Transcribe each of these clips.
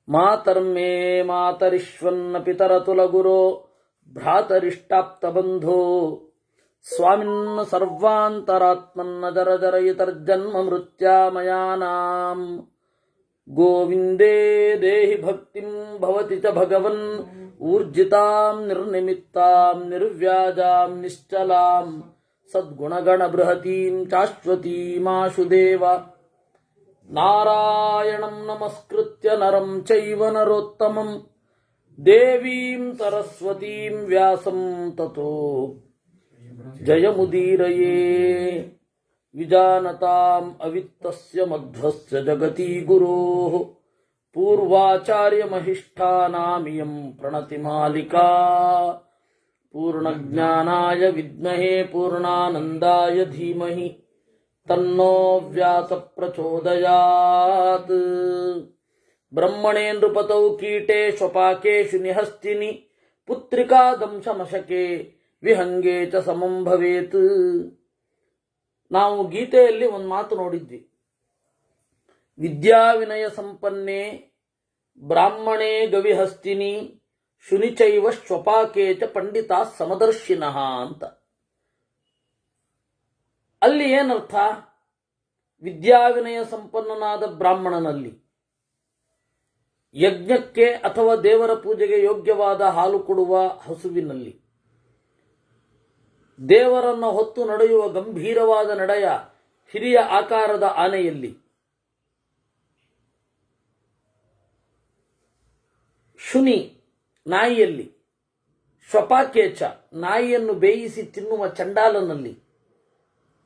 ಮಾತರ್ಮೇ ಮಾತರಿಶ್ವನ್ನ ಪಿತರತುಲಗುರೋ ಭ್ರಾತರಿಷ್ಟಾಪ್ತಬಂಧೋ ಸ್ವಾಮಿನ್ನ ಸರ್ವಾಂತರಾತ್ಮನ್ನ ಜರ ಜರಯಿತರ್ಜನ್ಮ ಮೃತ್ಯಾಮಯಾನಾಂ ಗೋವಿಂದೇ ದೇಹಿ ಭಕ್ತಿಂ ಭವತಿ ಚ ಭಗವನ್ ಊರ್ಜಿತಾಂ ನಿರ್ನಿಮಿತ್ತಾಂ ನಿರ್ವ್ಯಾಜಾಂ ನಿಶ್ಚಲಾಂ ಸದ್ಗುಣಗಣ ಬೃಹತೀಂ ಶಾಶ್ವತೀಮಾಶು ದೇವ ನಾರಾಯಣಂ ನಮಸ್ಕೃತ್ಯ ನರಂ ಚೈವ ನರೋತ್ತಮಂ ದೇವೀಂ ಸರಸ್ವತೀಂ ವ್ಯಾಸಂ ತತೋ ಜಯಮುದೀರಯೇ ವಿಜಾನತಾಂ ಅವಿತ್ತಸ್ಯ ಮಧ್ವಸ್ಯ ಜಗತಿ ಗುರೋಃ ಪೂರ್ವಾಚಾರ್ಯಮಹಿಷ್ಠಾನಾಮಿಯಂ ಪ್ರಣತಿಮಾಲಿಕಾ ಪೂರ್ಣಜ್ಞಾನಾಯ ವಿದ್ಮಹೇ ಪೂರ್ಣಾನಂದಾಯ ಧೀಮಹಿ ತನ್ನೋ ವ್ಯಾಸ ಪ್ರಚೋದಯಾತ್. ಬ್ರಹ್ಮಣೇ ನೃಪತೌ ಕೀಟೇ ಶ್ವಪಾಕೇಶು ನಿಹಸ್ತಿನಿ ಪುತ್ರಿಕಾ ದಂಶಮಶಕೆ ವಿಹಂಗೇ ಚ ಸಮಂ ಭವೇತ್. ನಾವು ಗೀತೆಯಲ್ಲಿ ಒಂದು ಮಾತು ನೋಡಿದ್ವಿ. ವಿದ್ಯಾವಿನಯ ಸಂಪನ್ನೆ ಬ್ರಾಹ್ಮಣೇ ಗವಿಹಸ್ತಿನಿ ಶುನಿಚೈವ ಶ್ವಪಾಕೇ ಚ ಪಂಡಿತಾ ಸಮದರ್ಶಿನಃ ಅಂತ. ಅಲ್ಲಿ ಏನರ್ಥ? ವಿದ್ಯಾವಿನಯ ಸಂಪನ್ನನಾದ ಬ್ರಾಹ್ಮಣನಲ್ಲಿ ಯಜ್ಞಕ್ಕೆ ಅಥವಾ ದೇವರ ಪೂಜೆಗೆ ಯೋಗ್ಯವಾದ ಹಾಲು ಕೊಡುವ ಹಸುವಿನಲ್ಲಿ, ದೇವರನ್ನು ಹೊತ್ತು ನಡೆಯುವ ಗಂಭೀರವಾದ ನಡೆಯ ಹಿರಿಯ ಆಕಾರದ ಆನೆಯಲ್ಲಿ, ಶುನಿ ನಾಯಿಯಲ್ಲಿ, ಶ್ವಪಾಕೇಚ ನಾಯಿಯನ್ನು ಬೇಯಿಸಿ ತಿನ್ನುವ ಚಂಡಾಲನಲ್ಲಿ,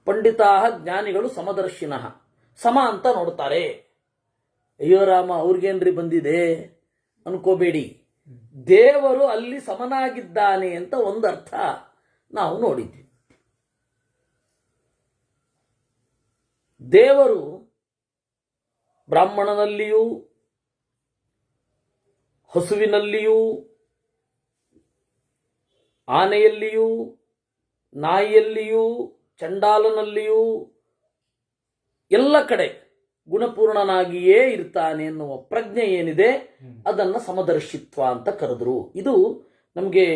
ಪಂಡಿತಾ ಜ್ಞಾನಿಗಳು ಸಮದರ್ಶಿನಃ ಸಮ ಅಂತ ನೋಡ್ತಾರೆ. ಅಯ್ಯೋ ರಾಮ ಅವ್ರಿಗೇನ್ರಿ ಬಂದಿದೆ ಅನ್ಕೋಬೇಡಿ, ದೇವರು ಅಲ್ಲಿ ಸಮನಾಗಿದ್ದಾನೆ ಅಂತ ಒಂದರ್ಥ ನಾವು ನೋಡಿದ್ವಿ. ದೇವರು ಬ್ರಾಹ್ಮಣನಲ್ಲಿಯೂ ಹಸುವಿನಲ್ಲಿಯೂ ಆನೆಯಲ್ಲಿಯೂ ನಾಯಿಯಲ್ಲಿಯೂ ಚಂಡಾಲನಲ್ಲಿಯೂ ಎಲ್ಲ ಕಡೆ ಗುಣಪೂರ್ಣನಾಗಿಯೇ ಇರ್ತಾನೆ ಎನ್ನುವ ಪ್ರಜ್ಞೆ ಏನಿದೆ ಅದನ್ನು ಸಮದರ್ಶಿತ್ವ ಅಂತ ಕರೆದ್ರು. ಇದು ನಮಗೆ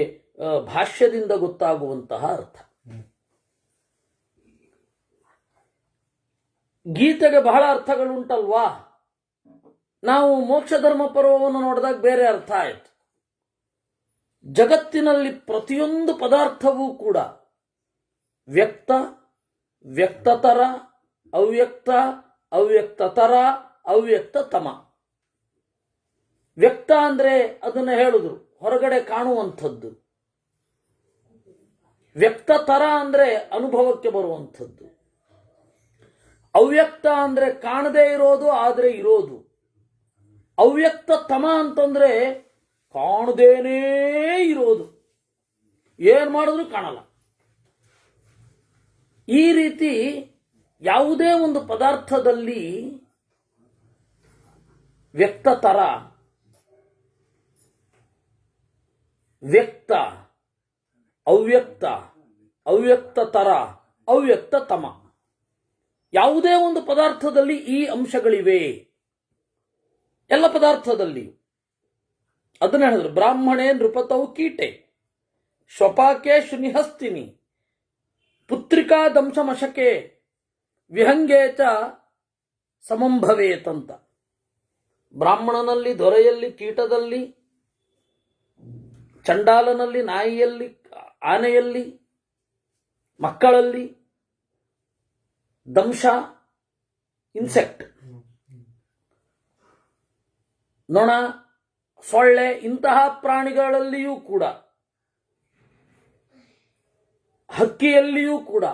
ಭಾಷ್ಯದಿಂದ ಗೊತ್ತಾಗುವಂತಹ ಅರ್ಥ. ಗೀತೆಗೆ ಬಹಳ ಅರ್ಥಗಳುಂಟಲ್ವಾ? ನಾವು ಮೋಕ್ಷ ಧರ್ಮ ಪರ್ವವನ್ನು ನೋಡಿದಾಗ ಬೇರೆ ಅರ್ಥ ಆಯಿತು. ಜಗತ್ತಿನಲ್ಲಿ ಪ್ರತಿಯೊಂದು ಪದಾರ್ಥವೂ ಕೂಡ ವ್ಯಕ್ತ, ವ್ಯಕ್ತತರ, ಅವ್ಯಕ್ತ, ಅವ್ಯಕ್ತತರ, ಅವ್ಯಕ್ತತಮ. ವ್ಯಕ್ತ ಅಂದ್ರೆ ಅದನ್ನು ಹೇಳಿದ್ರು ಹೊರಗಡೆ ಕಾಣುವಂಥದ್ದು. ವ್ಯಕ್ತತರ ಅಂದ್ರೆ ಅನುಭವಕ್ಕೆ ಬರುವಂಥದ್ದು. ಅವ್ಯಕ್ತ ಅಂದ್ರೆ ಕಾಣದೇ ಇರೋದು ಆದ್ರೆ ಇರೋದು. ಅವ್ಯಕ್ತತಮ ಅಂತಂದ್ರೆ ಕಾಣದೇನೇ ಇರೋದು, ಏನ್ ಮಾಡಿದ್ರು ಕಾಣಲ್ಲ. ಈ ರೀತಿ ಯಾವುದೇ ಒಂದು ಪದಾರ್ಥದಲ್ಲಿ ವ್ಯಕ್ತತರ, ವ್ಯಕ್ತ, ಅವ್ಯಕ್ತ, ಅವ್ಯಕ್ತತರ, ಅವ್ಯಕ್ತತಮ, ಯಾವುದೇ ಒಂದು ಪದಾರ್ಥದಲ್ಲಿ ಈ ಅಂಶಗಳಿವೆ. ಎಲ್ಲ ಪದಾರ್ಥದಲ್ಲಿ ಅದನ್ನ ಹೇಳಿದ್ರು. ಬ್ರಾಹ್ಮಣೇ ನೃಪತೌ ಕೀಟೆ ಶ್ವಪಾಕೆ ಶುನಿಹಸ್ತಿನಿ ಪುತ್ರಿಕಾ ದಂಶಮಶಕೆ ವಿಹಂಗೇ ಚ ಸಮಂ ಭವೇತ್ ಅಂತ. ಬ್ರಾಹ್ಮಣನಲ್ಲಿ, ದೊರೆಯಲ್ಲಿ, ಕೀಟದಲ್ಲಿ, ಚಂಡಾಲನಲ್ಲಿ, ನಾಯಿಯಲ್ಲಿ, ಆನೆಯಲ್ಲಿ, ಮಕ್ಕಳಲ್ಲಿ, ದಂಶ ಇನ್ಸೆಕ್ಟ್, ನೊಣ, ಸೊಳ್ಳೆ ಇಂತಹ ಪ್ರಾಣಿಗಳಲ್ಲಿಯೂ ಕೂಡ, ಹಕ್ಕಿಯಲ್ಲಿಯೂ ಕೂಡ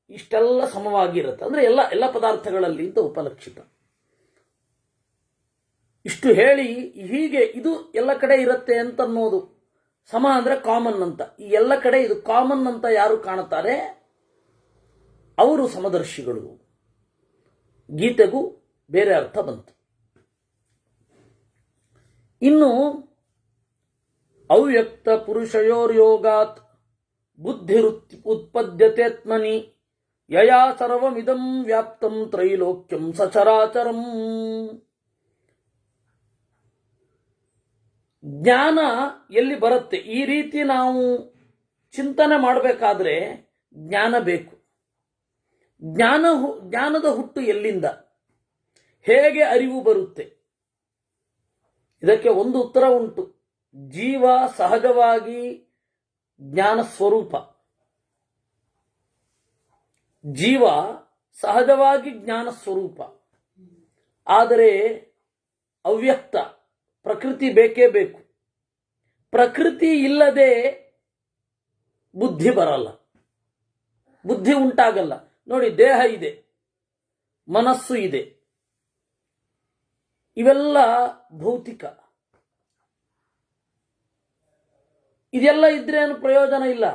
ಇಷ್ಟೆಲ್ಲ ಸಮವಾಗಿರುತ್ತೆ. ಅಂದ್ರೆ ಎಲ್ಲ ಎಲ್ಲ ಪದಾರ್ಥಗಳಲ್ಲಿ ಅಂತ ಉಪಲಕ್ಷಿತ. ಇಷ್ಟು ಹೇಳಿ ಹೀಗೆ ಇದು ಎಲ್ಲ ಕಡೆ ಇರುತ್ತೆ ಅಂತ ಅನ್ನೋದು. ಸಮ ಅಂದ್ರೆ ಕಾಮನ್ ಅಂತ. ಈ ಎಲ್ಲ ಕಡೆ ಇದು ಕಾಮನ್ ಅಂತ ಯಾರು ಕಾಣುತ್ತಾರೆ ಅವರು ಸಮದರ್ಶಿಗಳು. ಗೀತೆಗೂ ಬೇರೆ ಅರ್ಥ ಬಂತು. ಇನ್ನು ಅವ್ಯಕ್ತ ಪುರುಷಯೋರ್ಯೋಗಾತ್ ಬುದ್ಧಿರುತ್ ಉತ್ಪದ್ಯತೆತ್ಮನಿ ಯಯಾ ಸರ್ವಮಿದಂ ವ್ಯಾಪ್ತಂ ತ್ರೈಲೋಕ್ಯಂ ಸಚರಾಚರಂ. ಜ್ಞಾನ ಎಲ್ಲಿ ಬರುತ್ತೆ? ಈ ರೀತಿ ನಾವು ಚಿಂತನೆ ಮಾಡಬೇಕಾದ್ರೆ ಜ್ಞಾನ ಬೇಕು. ಜ್ಞಾನದ ಹುಟ್ಟು ಎಲ್ಲಿಂದ, ಹೇಗೆ ಅರಿವು ಬರುತ್ತೆ? ಇದಕ್ಕೆ ಒಂದು ಉತ್ತರ ಉಂಟು. ಜೀವ ಸಹಜವಾಗಿ ಜ್ಞಾನ ಸ್ವರೂಪ. ಜೀವ ಸಹಜವಾಗಿ ಜ್ಞಾನ ಸ್ವರೂಪ. ಆದರೆ ಅವ್ಯಕ್ತ ಪ್ರಕೃತಿ ಬೇಕೇ ಬೇಕು. ಪ್ರಕೃತಿ ಇಲ್ಲದೆ ಬುದ್ಧಿ ಬರಲ್ಲ, ಬುದ್ಧಿ ಉಂಟಾಗಲ್ಲ. ನೋಡಿ, ದೇಹ ಇದೆ, ಮನಸ್ಸು ಇದೆ, ಇವೆಲ್ಲ ಭೌತಿಕ. ಇದೆಲ್ಲ ಇದ್ರೆ ಏನು ಪ್ರಯೋಜನ ಇಲ್ಲ.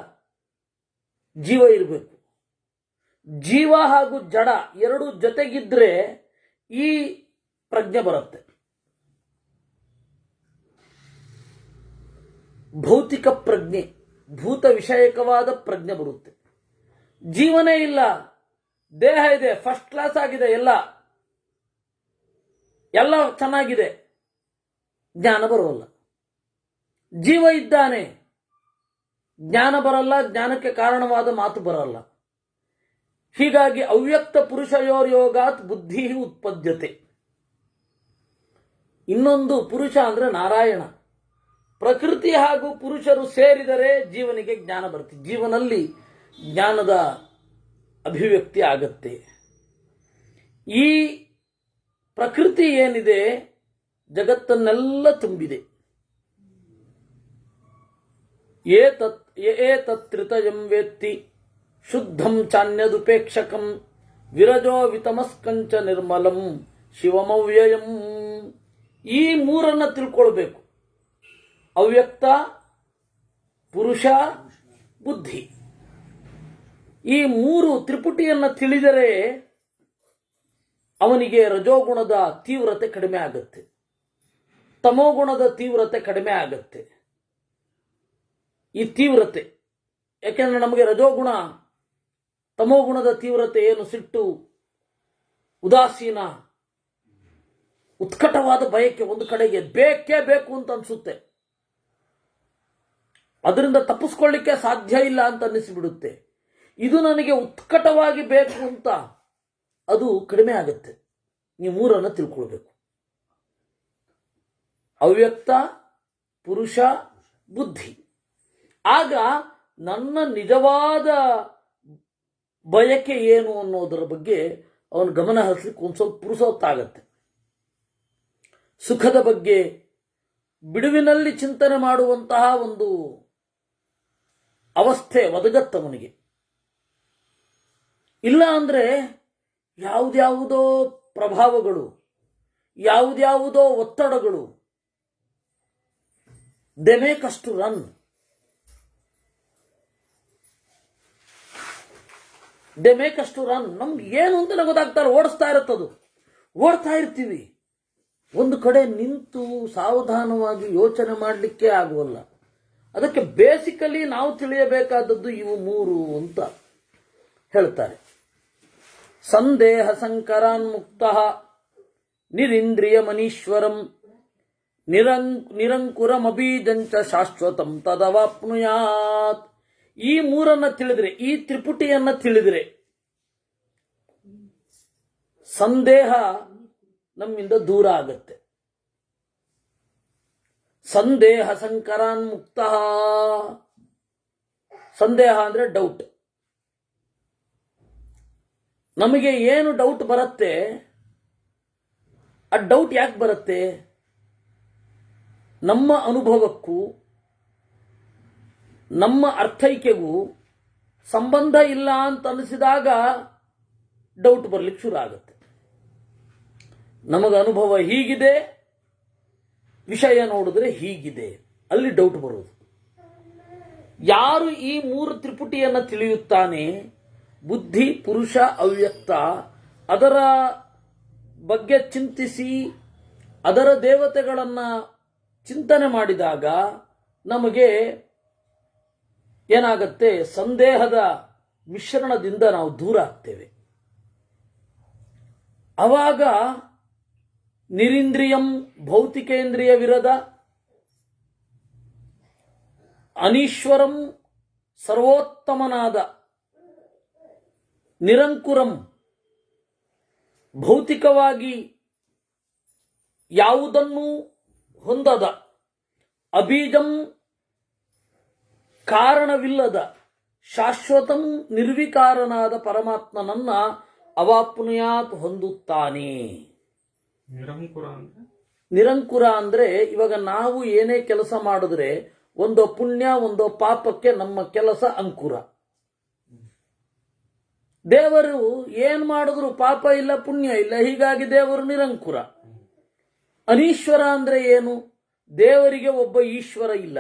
ಜೀವ ಇರಬೇಕು. ಜೀವ ಹಾಗೂ ಜಡ ಎರಡು ಜೊತೆಗಿದ್ರೆ ಈ ಪ್ರಜ್ಞೆ ಬರುತ್ತೆ. ಭೌತಿಕ ಪ್ರಜ್ಞೆ, ಭೂತ ವಿಷಯಕವಾದ ಪ್ರಜ್ಞೆ ಬರುತ್ತೆ. ಜೀವನೇ ಇಲ್ಲ, ದೇಹ ಇದೆ, ಫಸ್ಟ್ ಕ್ಲಾಸ್ ಆಗಿದೆ, ಎಲ್ಲ ಚೆನ್ನಾಗಿದೆ, ಜ್ಞಾನ ಬರೋಲ್ಲ. ಜೀವ ಇದ್ದಾನೆ, ಜ್ಞಾನ ಬರಲ್ಲ, ಜ್ಞಾನಕ್ಕೆ ಕಾರಣವಾದ ಮಾತು ಬರಲ್ಲ. ಹೀಗಾಗಿ ಅವ್ಯಕ್ತ ಪುರುಷಯೋರ್ಯೋಗಾತ್ ಬುದ್ಧಿ ಉತ್ಪದ್ಯತೆ. ಇನ್ನೊಂದು ಪುರುಷ ಅಂದ್ರೆ ನಾರಾಯಣ. ಪ್ರಕೃತಿ ಹಾಗೂ ಪುರುಷರು ಸೇರಿದರೆ ಜೀವನಿಗೆ ಜ್ಞಾನ ಬರುತ್ತೆ, ಜೀವನಲ್ಲಿ ಜ್ಞಾನದ ಅಭಿವ್ಯಕ್ತಿ ಆಗತ್ತೆ. ಈ ಪ್ರಕೃತಿ ಏನಿದೆ ಜಗತ್ತನ್ನೆಲ್ಲ ತುಂಬಿದೆ. ಏತತ್ರಿತಯಂ ವೇತ್ತಿ ಶುದ್ಧಂ ಚಾನ್ಯದುಪೇಕ್ಷಕಂ ವಿರಜೋ ವಿತಮಸ್ಕಂಚ ನಿರ್ಮಲಂ ಶಿವಮವ್ಯಯಂ. ಈ ಮೂರನ್ನ ತಿಳ್ಕೊಳ್ಬೇಕು. ಅವ್ಯಕ್ತ, ಪುರುಷ, ಬುದ್ಧಿ. ಈ ಮೂರು ತ್ರಿಪುಟಿಯನ್ನು ತಿಳಿದರೆ ಅವನಿಗೆ ರಜೋಗುಣದ ತೀವ್ರತೆ ಕಡಿಮೆ ಆಗುತ್ತೆ, ತಮೋಗುಣದ ತೀವ್ರತೆ ಕಡಿಮೆ ಆಗುತ್ತೆ. ಈ ತೀವ್ರತೆ ಯಾಕೆಂದ್ರೆ ನಮಗೆ ರಜೋಗುಣ ತಮೋಗುಣದ ತೀವ್ರತೆ ಏನು? ಸಿಟ್ಟು, ಉದಾಸೀನ, ಉತ್ಕಟವಾದ ಬಯಕೆ, ಒಂದು ಕಡೆಗೆ ಬೇಕೇ ಬೇಕು ಅಂತ ಅನ್ಸುತ್ತೆ, ಅದರಿಂದ ತಪ್ಪಿಸ್ಕೊಳ್ಳಿಕ್ಕೆ ಸಾಧ್ಯ ಇಲ್ಲ ಅಂತ ಅನ್ನಿಸಿಬಿಡುತ್ತೆ. ಇದು ನನಗೆ ಉತ್ಕಟವಾಗಿ ಬೇಕು ಅಂತ, ಅದು ಕಡಿಮೆ ಆಗುತ್ತೆ. ನೀವು ಮೂರನ್ನು ತಿಳ್ಕೊಳ್ಬೇಕು. ಅವ್ಯಕ್ತ, ಪುರುಷ, ಬುದ್ಧಿ. ಆಗ ನನ್ನ ನಿಜವಾದ ಬಯಕೆ ಏನು ಅನ್ನೋದರ ಬಗ್ಗೆ ಅವನು ಗಮನ ಹರಿಸಲಿಕ್ಕೆ ಒಂದು ಸ್ವಲ್ಪ ಪುರುಸೊತ್ತಾಗತ್ತೆ. ಸುಖದ ಬಗ್ಗೆ ಬಿಡುವಿನಲ್ಲಿ ಚಿಂತನೆ ಮಾಡುವಂತಹ ಒಂದು ಅವಸ್ಥೆ ಒದಗತ್ತವನಿಗೆ. ಇಲ್ಲ ಅಂದ್ರೆ ಯಾವುದ್ಯಾವುದೋ ಪ್ರಭಾವಗಳು, ಯಾವುದ್ಯಾವುದೋ ಒತ್ತಡಗಳು, they make us to run. They make us to run. ನಮ್ಗೆ ಏನು ಅಂತ ಗೊತ್ತಾಗ್ತಾರೆ, ಓಡಿಸ್ತಾ ಇರುತ್ತದು. ಓಡ್ತಾ ಇರ್ತೀವಿ, ಒಂದು ಕಡೆ ನಿಂತು ಸಾವಧಾನವಾಗಿ ಯೋಚನೆ ಮಾಡಲಿಕ್ಕೆ ಆಗುವಲ್ಲ. ಅದಕ್ಕೆ ಬೇಸಿಕಲಿ ನಾವು ತಿಳಿಯಬೇಕಾದದ್ದು ಇವು ಮೂರು ಅಂತ ಹೇಳ್ತಾರೆ. ಸಂದೇಹ ಸಂಕರಾನ್ ಮುಕ್ತ ನಿರಿಂದ್ರಿಯ ಮನೀಶ್ವರಂ ನಿರಂಕುರಮಬೀಜಂಚ ಶಾಶ್ವತಂ ತದವಾಪ್ನುಯಾತ್. ಈ ಮೂರನ್ನ ತಿಳಿದ್ರೆ, ಈ ತ್ರಿಪುಟಿಯನ್ನ ತಿಳಿದ್ರೆ ಸಂದೇಹ ನಮ್ಮಿಂದ ದೂರ ಆಗತ್ತೆ. ಸಂದೇಹ ಸಂಕರಾನ್ ಮುಕ್ತ. ಸಂದೇಹ ಅಂದ್ರೆ ಡೌಟ್. ನಮಗೆ ಏನು ಡೌಟ್ ಬರುತ್ತೆ, ಆ ಡೌಟ್ ಯಾಕೆ ಬರುತ್ತೆ? ನಮ್ಮ ಅನುಭವಕ್ಕೂ ನಮ್ಮ ಅರ್ಥೈಕೆಗೂ ಸಂಬಂಧ ಇಲ್ಲ ಅಂತ ಅನಿಸಿದಾಗ ಡೌಟ್ ಬರ್ಲಿಕ್ಕೆ ಶುರು ಆಗುತ್ತೆ. ನಮಗೆ ಅನುಭವ ಹೀಗಿದೆ, ವಿಷಯ ನೋಡಿದ್ರೆ ಹೀಗಿದೆ, ಅಲ್ಲಿ ಡೌಟ್ ಬರೋದು. ಯಾರು ಈ ಮೂರು ತ್ರಿಪುಟಿಯನ್ನು ತಿಳಿಯುತ್ತಾನೆ, ಬುದ್ಧಿ, ಪುರುಷ, ಅವ್ಯಕ್ತ, ಅದರ ಬಗ್ಗೆ ಚಿಂತಿಸಿ ಅದರ ದೇವತೆಗಳನ್ನು ಚಿಂತನೆ ಮಾಡಿದಾಗ ನಮಗೆ ಏನಾಗುತ್ತೆ? ಸಂದೇಹದ ಮಿಶ್ರಣದಿಂದ ನಾವು ದೂರ ಆಗ್ತೇವೆ. ಅವಾಗ ನಿರಿಂದ್ರಿಯಂ ಭೌತಿಕೇಂದ್ರಿಯ ವಿರದ ಅನೀಶ್ವರಂ ಸರ್ವೋತ್ತಮನಾದ ನಿರಂಕುರಂ ಭೌತಿಕವಾಗಿ ಯಾವುದನ್ನೂ ಹೊಂದದ ಅಬೀಜಂ ಕಾರಣವಿಲ್ಲದ ಶಾಶ್ವತಂ ನಿರ್ವಿಕಾರನಾದ ಪರಮಾತ್ಮನನ್ನ ಅವಾಪ್ನುಯಾತ್ ಹೊಂದುತ್ತಾನೆ. ನಿರಂಕುರ ಅಂದ್ರೆ ಇವಾಗ ನಾವು ಏನೇ ಕೆಲಸ ಮಾಡಿದ್ರೆ ಒಂದೋ ಪುಣ್ಯ ಒಂದೋ ಪಾಪಕ್ಕೆ ನಮ್ಮ ಕೆಲಸ ಅಂಕುರ. ದೇವರು ಏನ್ ಮಾಡಿದ್ರು ಪಾಪ ಇಲ್ಲ ಪುಣ್ಯ ಇಲ್ಲ, ಹೀಗಾಗಿ ದೇವರು ನಿರಂಕುರ. ಅನೀಶ್ವರ ಅಂದ್ರೆ ಏನು? ದೇವರಿಗೆ ಒಬ್ಬ ಈಶ್ವರ ಇಲ್ಲ.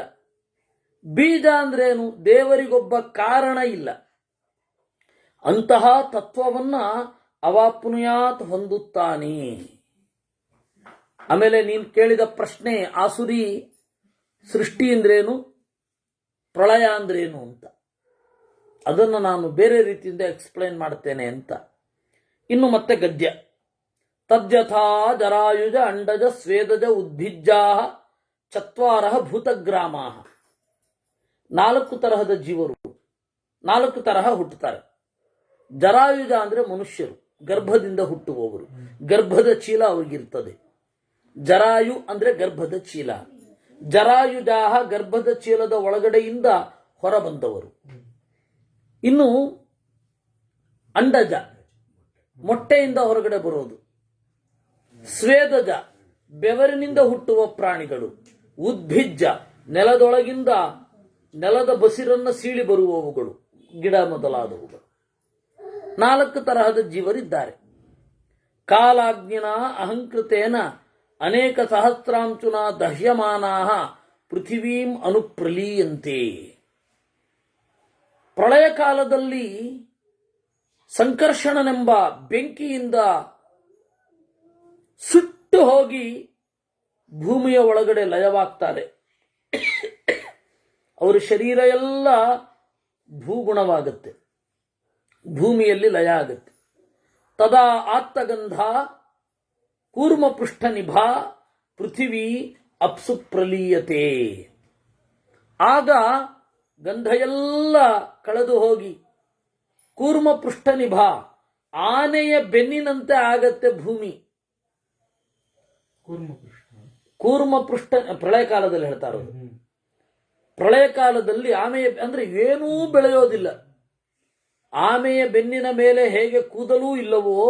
ಬೀಜ ಅಂದ್ರೇನು? ದೇವರಿಗೊಬ್ಬ ಕಾರಣ ಇಲ್ಲ. ಅಂತಹ ತತ್ವವನ್ನ ಅವಾಪ್ನುಯಾತ್ ಹೊಂದುತ್ತಾನೆ. ಆಮೇಲೆ ನೀನು ಕೇಳಿದ ಪ್ರಶ್ನೆ, ಆಸುರಿ ಸೃಷ್ಟಿ ಅಂದ್ರೇನು, ಪ್ರಳಯ ಅಂದ್ರೇನು ಅಂತ, ಅದನ್ನು ನಾನು ಬೇರೆ ರೀತಿಯಿಂದ ಎಕ್ಸ್ಪ್ಲೈನ್ ಮಾಡ್ತೇನೆ ಅಂತ. ಇನ್ನು ಮತ್ತೆ ಗದ್ಯ. ತದ್ಯಥಾ ಜರಾಯುಜ ಅಂಡಜ ಸ್ವೇದಜ ಉದ್ಭಿಜ್ಜಾ ಚತ್ವಾರ ಭೂತಗ್ರಾಮ. 4 ತರಹದ ಜೀವರು 4 ತರಹ ಹುಟ್ಟುತ್ತಾರೆ. ಜರಾಯುಜ ಅಂದ್ರೆ ಮನುಷ್ಯರು, ಗರ್ಭದಿಂದ ಹುಟ್ಟುವವರು, ಗರ್ಭದ ಚೀಲ ಅವ್ರಿಗಿರ್ತದೆ. ಜರಾಯು ಅಂದ್ರೆ ಗರ್ಭದ ಚೀಲ. ಜರಾಯುಜಾಹ ಗರ್ಭದ ಚೀಲದ ಒಳಗಡೆಯಿಂದ ಹೊರ ಬಂದವರು. ಇನ್ನು ಅಂಡಜ ಮೊಟ್ಟೆಯಿಂದ ಹೊರಗಡೆ ಬರೋದು. ಸ್ವೇದಜ ಬೆವರಿನಿಂದ ಹುಟ್ಟುವ ಪ್ರಾಣಿಗಳು. ಉದ್ಭಿಜ್ಜ ನೆಲದೊಳಗಿಂದ ನೆಲದ ಬಸಿರನ್ನ ಸೀಳಿ ಬರುವವುಗಳು, ಗಿಡ ಮೊದಲಾದವುಗಳು. 4 ತರಹದ ಜೀವರಿದ್ದಾರೆ. ಕಾಲಾಗ್ನಿನ ಅಹಂಕೃತೇನ ಅನೇಕ ಸಹಸ್ರಾಂಶುನ ದಹ್ಯಮಾನಾ ಪೃಥಿವೀಂ ಅನುಪ್ರಲೀಯಂತೆ. ಪ್ರಳಯ ಕಾಲದಲ್ಲಿ ಸಂಕರ್ಷಣನೆಂಬ ಬೆಂಕಿಯಿಂದ ಸುಟ್ಟು ಹೋಗಿ ಭೂಮಿಯ ಒಳಗಡೆ ಲಯವಾಗ್ತಾರೆ. ಅವರ ಶರೀರ ಎಲ್ಲ ಭೂಗುಣವಾಗುತ್ತೆ, ಭೂಮಿಯಲ್ಲಿ ಲಯ ಆಗುತ್ತೆ. ತದಾ ಆತ್ತಗಂಧ ಕೂರ್ಮ ಪೃಷ್ಠ ನಿಭಾ ಪೃಥಿವಿ ಅಪ್ಸು ಪ್ರಲೀಯತೆ. ಆಗ ಗಂಧ ಎಲ್ಲ ಕಳೆದು ಹೋಗಿ ಕೂರ್ಮ ಪೃಷ್ಠ ನಿಭಾ ಆನೆಯ ಬೆನ್ನಿನಂತೆ ಆಗತ್ತೆ ಭೂಮಿ. ಕೂರ್ಮ ಪೃಷ್ಠ ಪ್ರಳಯ ಕಾಲದಲ್ಲಿ ಹೇಳ್ತಾ ಇರೋದು. ಪ್ರಳಯ ಕಾಲದಲ್ಲಿ ಆಮೆಯ ಅಂದ್ರೆ ಏನೂ ಬೆಳೆಯೋದಿಲ್ಲ. ಆಮೆಯ ಬೆನ್ನಿನ ಮೇಲೆ ಹೇಗೆ ಕೂದಲೂ ಇಲ್ಲವೋ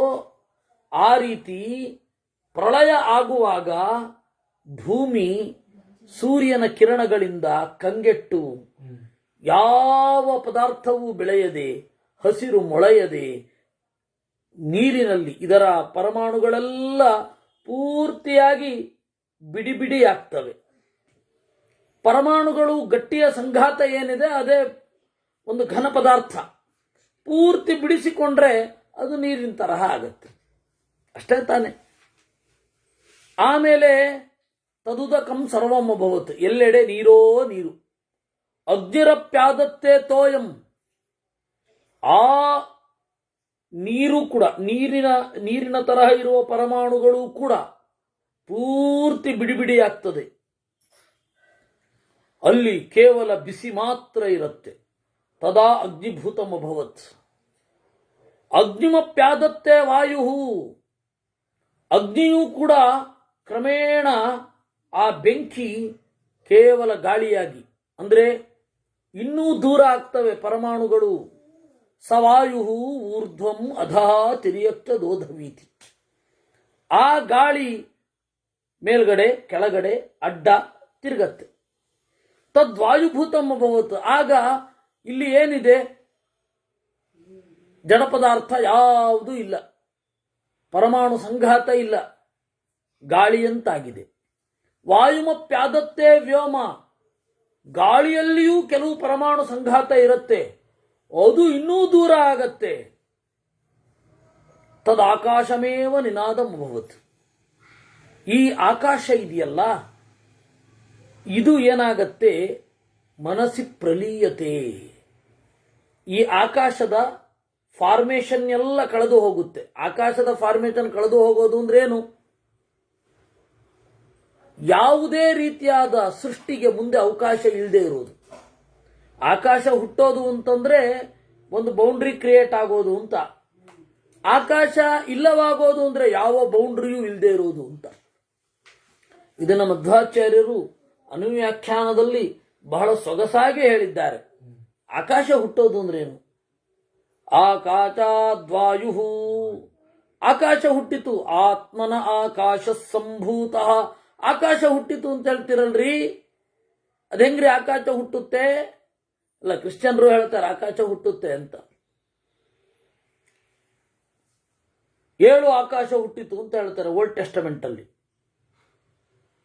ಆ ರೀತಿ ಪ್ರಳಯ ಆಗುವಾಗ ಭೂಮಿ ಸೂರ್ಯನ ಕಿರಣಗಳಿಂದ ಕಂಗೆಟ್ಟು ಯಾವ ಪದಾರ್ಥವೂ ಬೆಳೆಯದೆ, ಹಸಿರು ಮೊಳೆಯದೆ, ನೀರಿನಲ್ಲಿ ಇದರ ಪರಮಾಣುಗಳೆಲ್ಲ ಪೂರ್ತಿಯಾಗಿ ಬಿಡಿ ಬಿಡಿಯಾಗ್ತವೆ. ಪರಮಾಣುಗಳು ಗಟ್ಟಿಯ ಸಂಘಾತ ಏನಿದೆ ಅದೇ ಒಂದು ಘನ ಪದಾರ್ಥ. ಪೂರ್ತಿ ಬಿಡಿಸಿಕೊಂಡ್ರೆ ಅದು ನೀರಿನ ತರಹ ಆಗತ್ತೆ, ಅಷ್ಟೇ ತಾನೆ. ಆಮೇಲೆ ತದುದಕಂ ಸರ್ವಂ ಅಭವತ್, ಎಲ್ಲೆಡೆ ನೀರೋ ನೀರು. ಅಗ್ನಿರಪ್ಯಾದತ್ತೆ ತೋಯಂ, ಆ ನೀರು ಕೂಡ ನೀರಿನ ತರಹ ಇರುವ ಪರಮಾಣುಗಳು ಕೂಡ ಪೂರ್ತಿ ಬಿಡಿಬಿಡಿಯಾಗ್ತದೆ. ಅಲ್ಲಿ ಕೇವಲ ಬಿಸಿ ಮಾತ್ರ ಇರುತ್ತೆ. ತದಾ ಅಗ್ನಿಭೂತಂ ಅಭವತ್. ಅಗ್ನಿಮಪ್ಯಾದತ್ತೆ ವಾಯು, ಅಗ್ನಿಯೂ ಕೂಡ ಕ್ರಮೇಣ ಆ ಬೆಂಕಿ ಕೇವಲ ಗಾಳಿಯಾಗಿ, ಅಂದ್ರೆ ಇನ್ನೂ ದೂರ ಆಗ್ತವೆ ಪರಮಾಣುಗಳು. ಸವಾಯು ಊರ್ಧ್ವಂ ಅಧಃ ತಿರ್ಯಕ್ತ ದೋಧವೀತಿ. ಆ ಗಾಳಿ ಮೇಲ್ಗಡೆ ಕೆಳಗಡೆ ಅಡ್ಡ ತಿರುಗತ್ತೆ. ತದ್ವಾಯುಭೂತಂ ಅಭವತ್. ಆಗ ಇಲ್ಲಿ ಏನಿದೆ? ಜಡ ಪದಾರ್ಥ ಯಾವುದೂ ಇಲ್ಲ, ಪರಮಾಣು ಸಂಘಾತ ಇಲ್ಲ, ಗಾಳಿಯಂತಾಗಿದೆ. ವಾಯುಮಪ್ಯಾದತ್ತೆ ವ್ಯೋಮ, ಗಾಳಿಯಲ್ಲಿಯೂ ಕೆಲವು ಪರಮಾಣು ಸಂಘಾತ ಇರುತ್ತೆ, ಅದು ಇನ್ನೂ ದೂರ ಆಗತ್ತೆ. ತದಾಕಾಶಮೇವ ನಿನಾದಂ ಅಭವತ್. ಈ ಆಕಾಶ ಇದೆಯಲ್ಲ, ಇದು ಏನಾಗತ್ತೆ? ಮನಸ್ಸಿ ಪ್ರಲೀಯತೆ. ಈ ಆಕಾಶದ ಫಾರ್ಮೇಶನ್ ಎಲ್ಲ ಕಳೆದು ಹೋಗುತ್ತೆ. ಆಕಾಶದ ಫಾರ್ಮೇಶನ್ ಕಳೆದು ಹೋಗೋದು ಅಂದ್ರೆ ಏನು? ಯಾವುದೇ ರೀತಿಯಾದ ಸೃಷ್ಟಿಗೆ ಮುಂದೆ ಅವಕಾಶ ಇಲ್ಲದೆ ಇರೋದು. ಆಕಾಶ ಹುಟ್ಟೋದು ಅಂತಂದ್ರೆ ಒಂದು ಬೌಂಡ್ರಿ ಕ್ರಿಯೇಟ್ ಆಗೋದು ಅಂತ. ಆಕಾಶ ಇಲ್ಲವಾಗೋದು ಅಂದ್ರೆ ಯಾವ ಬೌಂಡ್ರಿಯೂ ಇಲ್ಲದೆ ಇರೋದು ಅಂತ. ಇದನ್ನು ಮಧ್ವಾಚಾರ್ಯರು ಅನುವ್ಯಾಖ್ಯಾನದಲ್ಲಿ ಬಹಳ ಸೊಗಸಾಗಿ ಹೇಳಿದ್ದಾರೆ. ಆಕಾಶ ಹುಟ್ಟೋದು ಅಂದ್ರೇನು? ಆಕಾಶಾದ್ವಾಯು, ಆಕಾಶ ಹುಟ್ಟಿತು. ಆತ್ಮನ ಆಕಾಶ ಸಂಭೂತ, ಆಕಾಶ ಹುಟ್ಟಿತು ಅಂತ ಹೇಳ್ತಿರಲ್ರಿ, ಅದೆಂಗ್ರಿ ಆಕಾಶ ಹುಟ್ಟುತ್ತೆ? ಅಲ್ಲ, ಕ್ರಿಶ್ಚಿಯನ್ರು ಹೇಳ್ತಾರೆ ಆಕಾಶ ಹುಟ್ಟುತ್ತೆ ಅಂತ. 7 ಆಕಾಶ ಹುಟ್ಟಿತು ಅಂತ ಹೇಳ್ತಾರೆ ಓಲ್ಡ್ ಟೆಸ್ಟಮೆಂಟ್ ಅಲ್ಲಿ.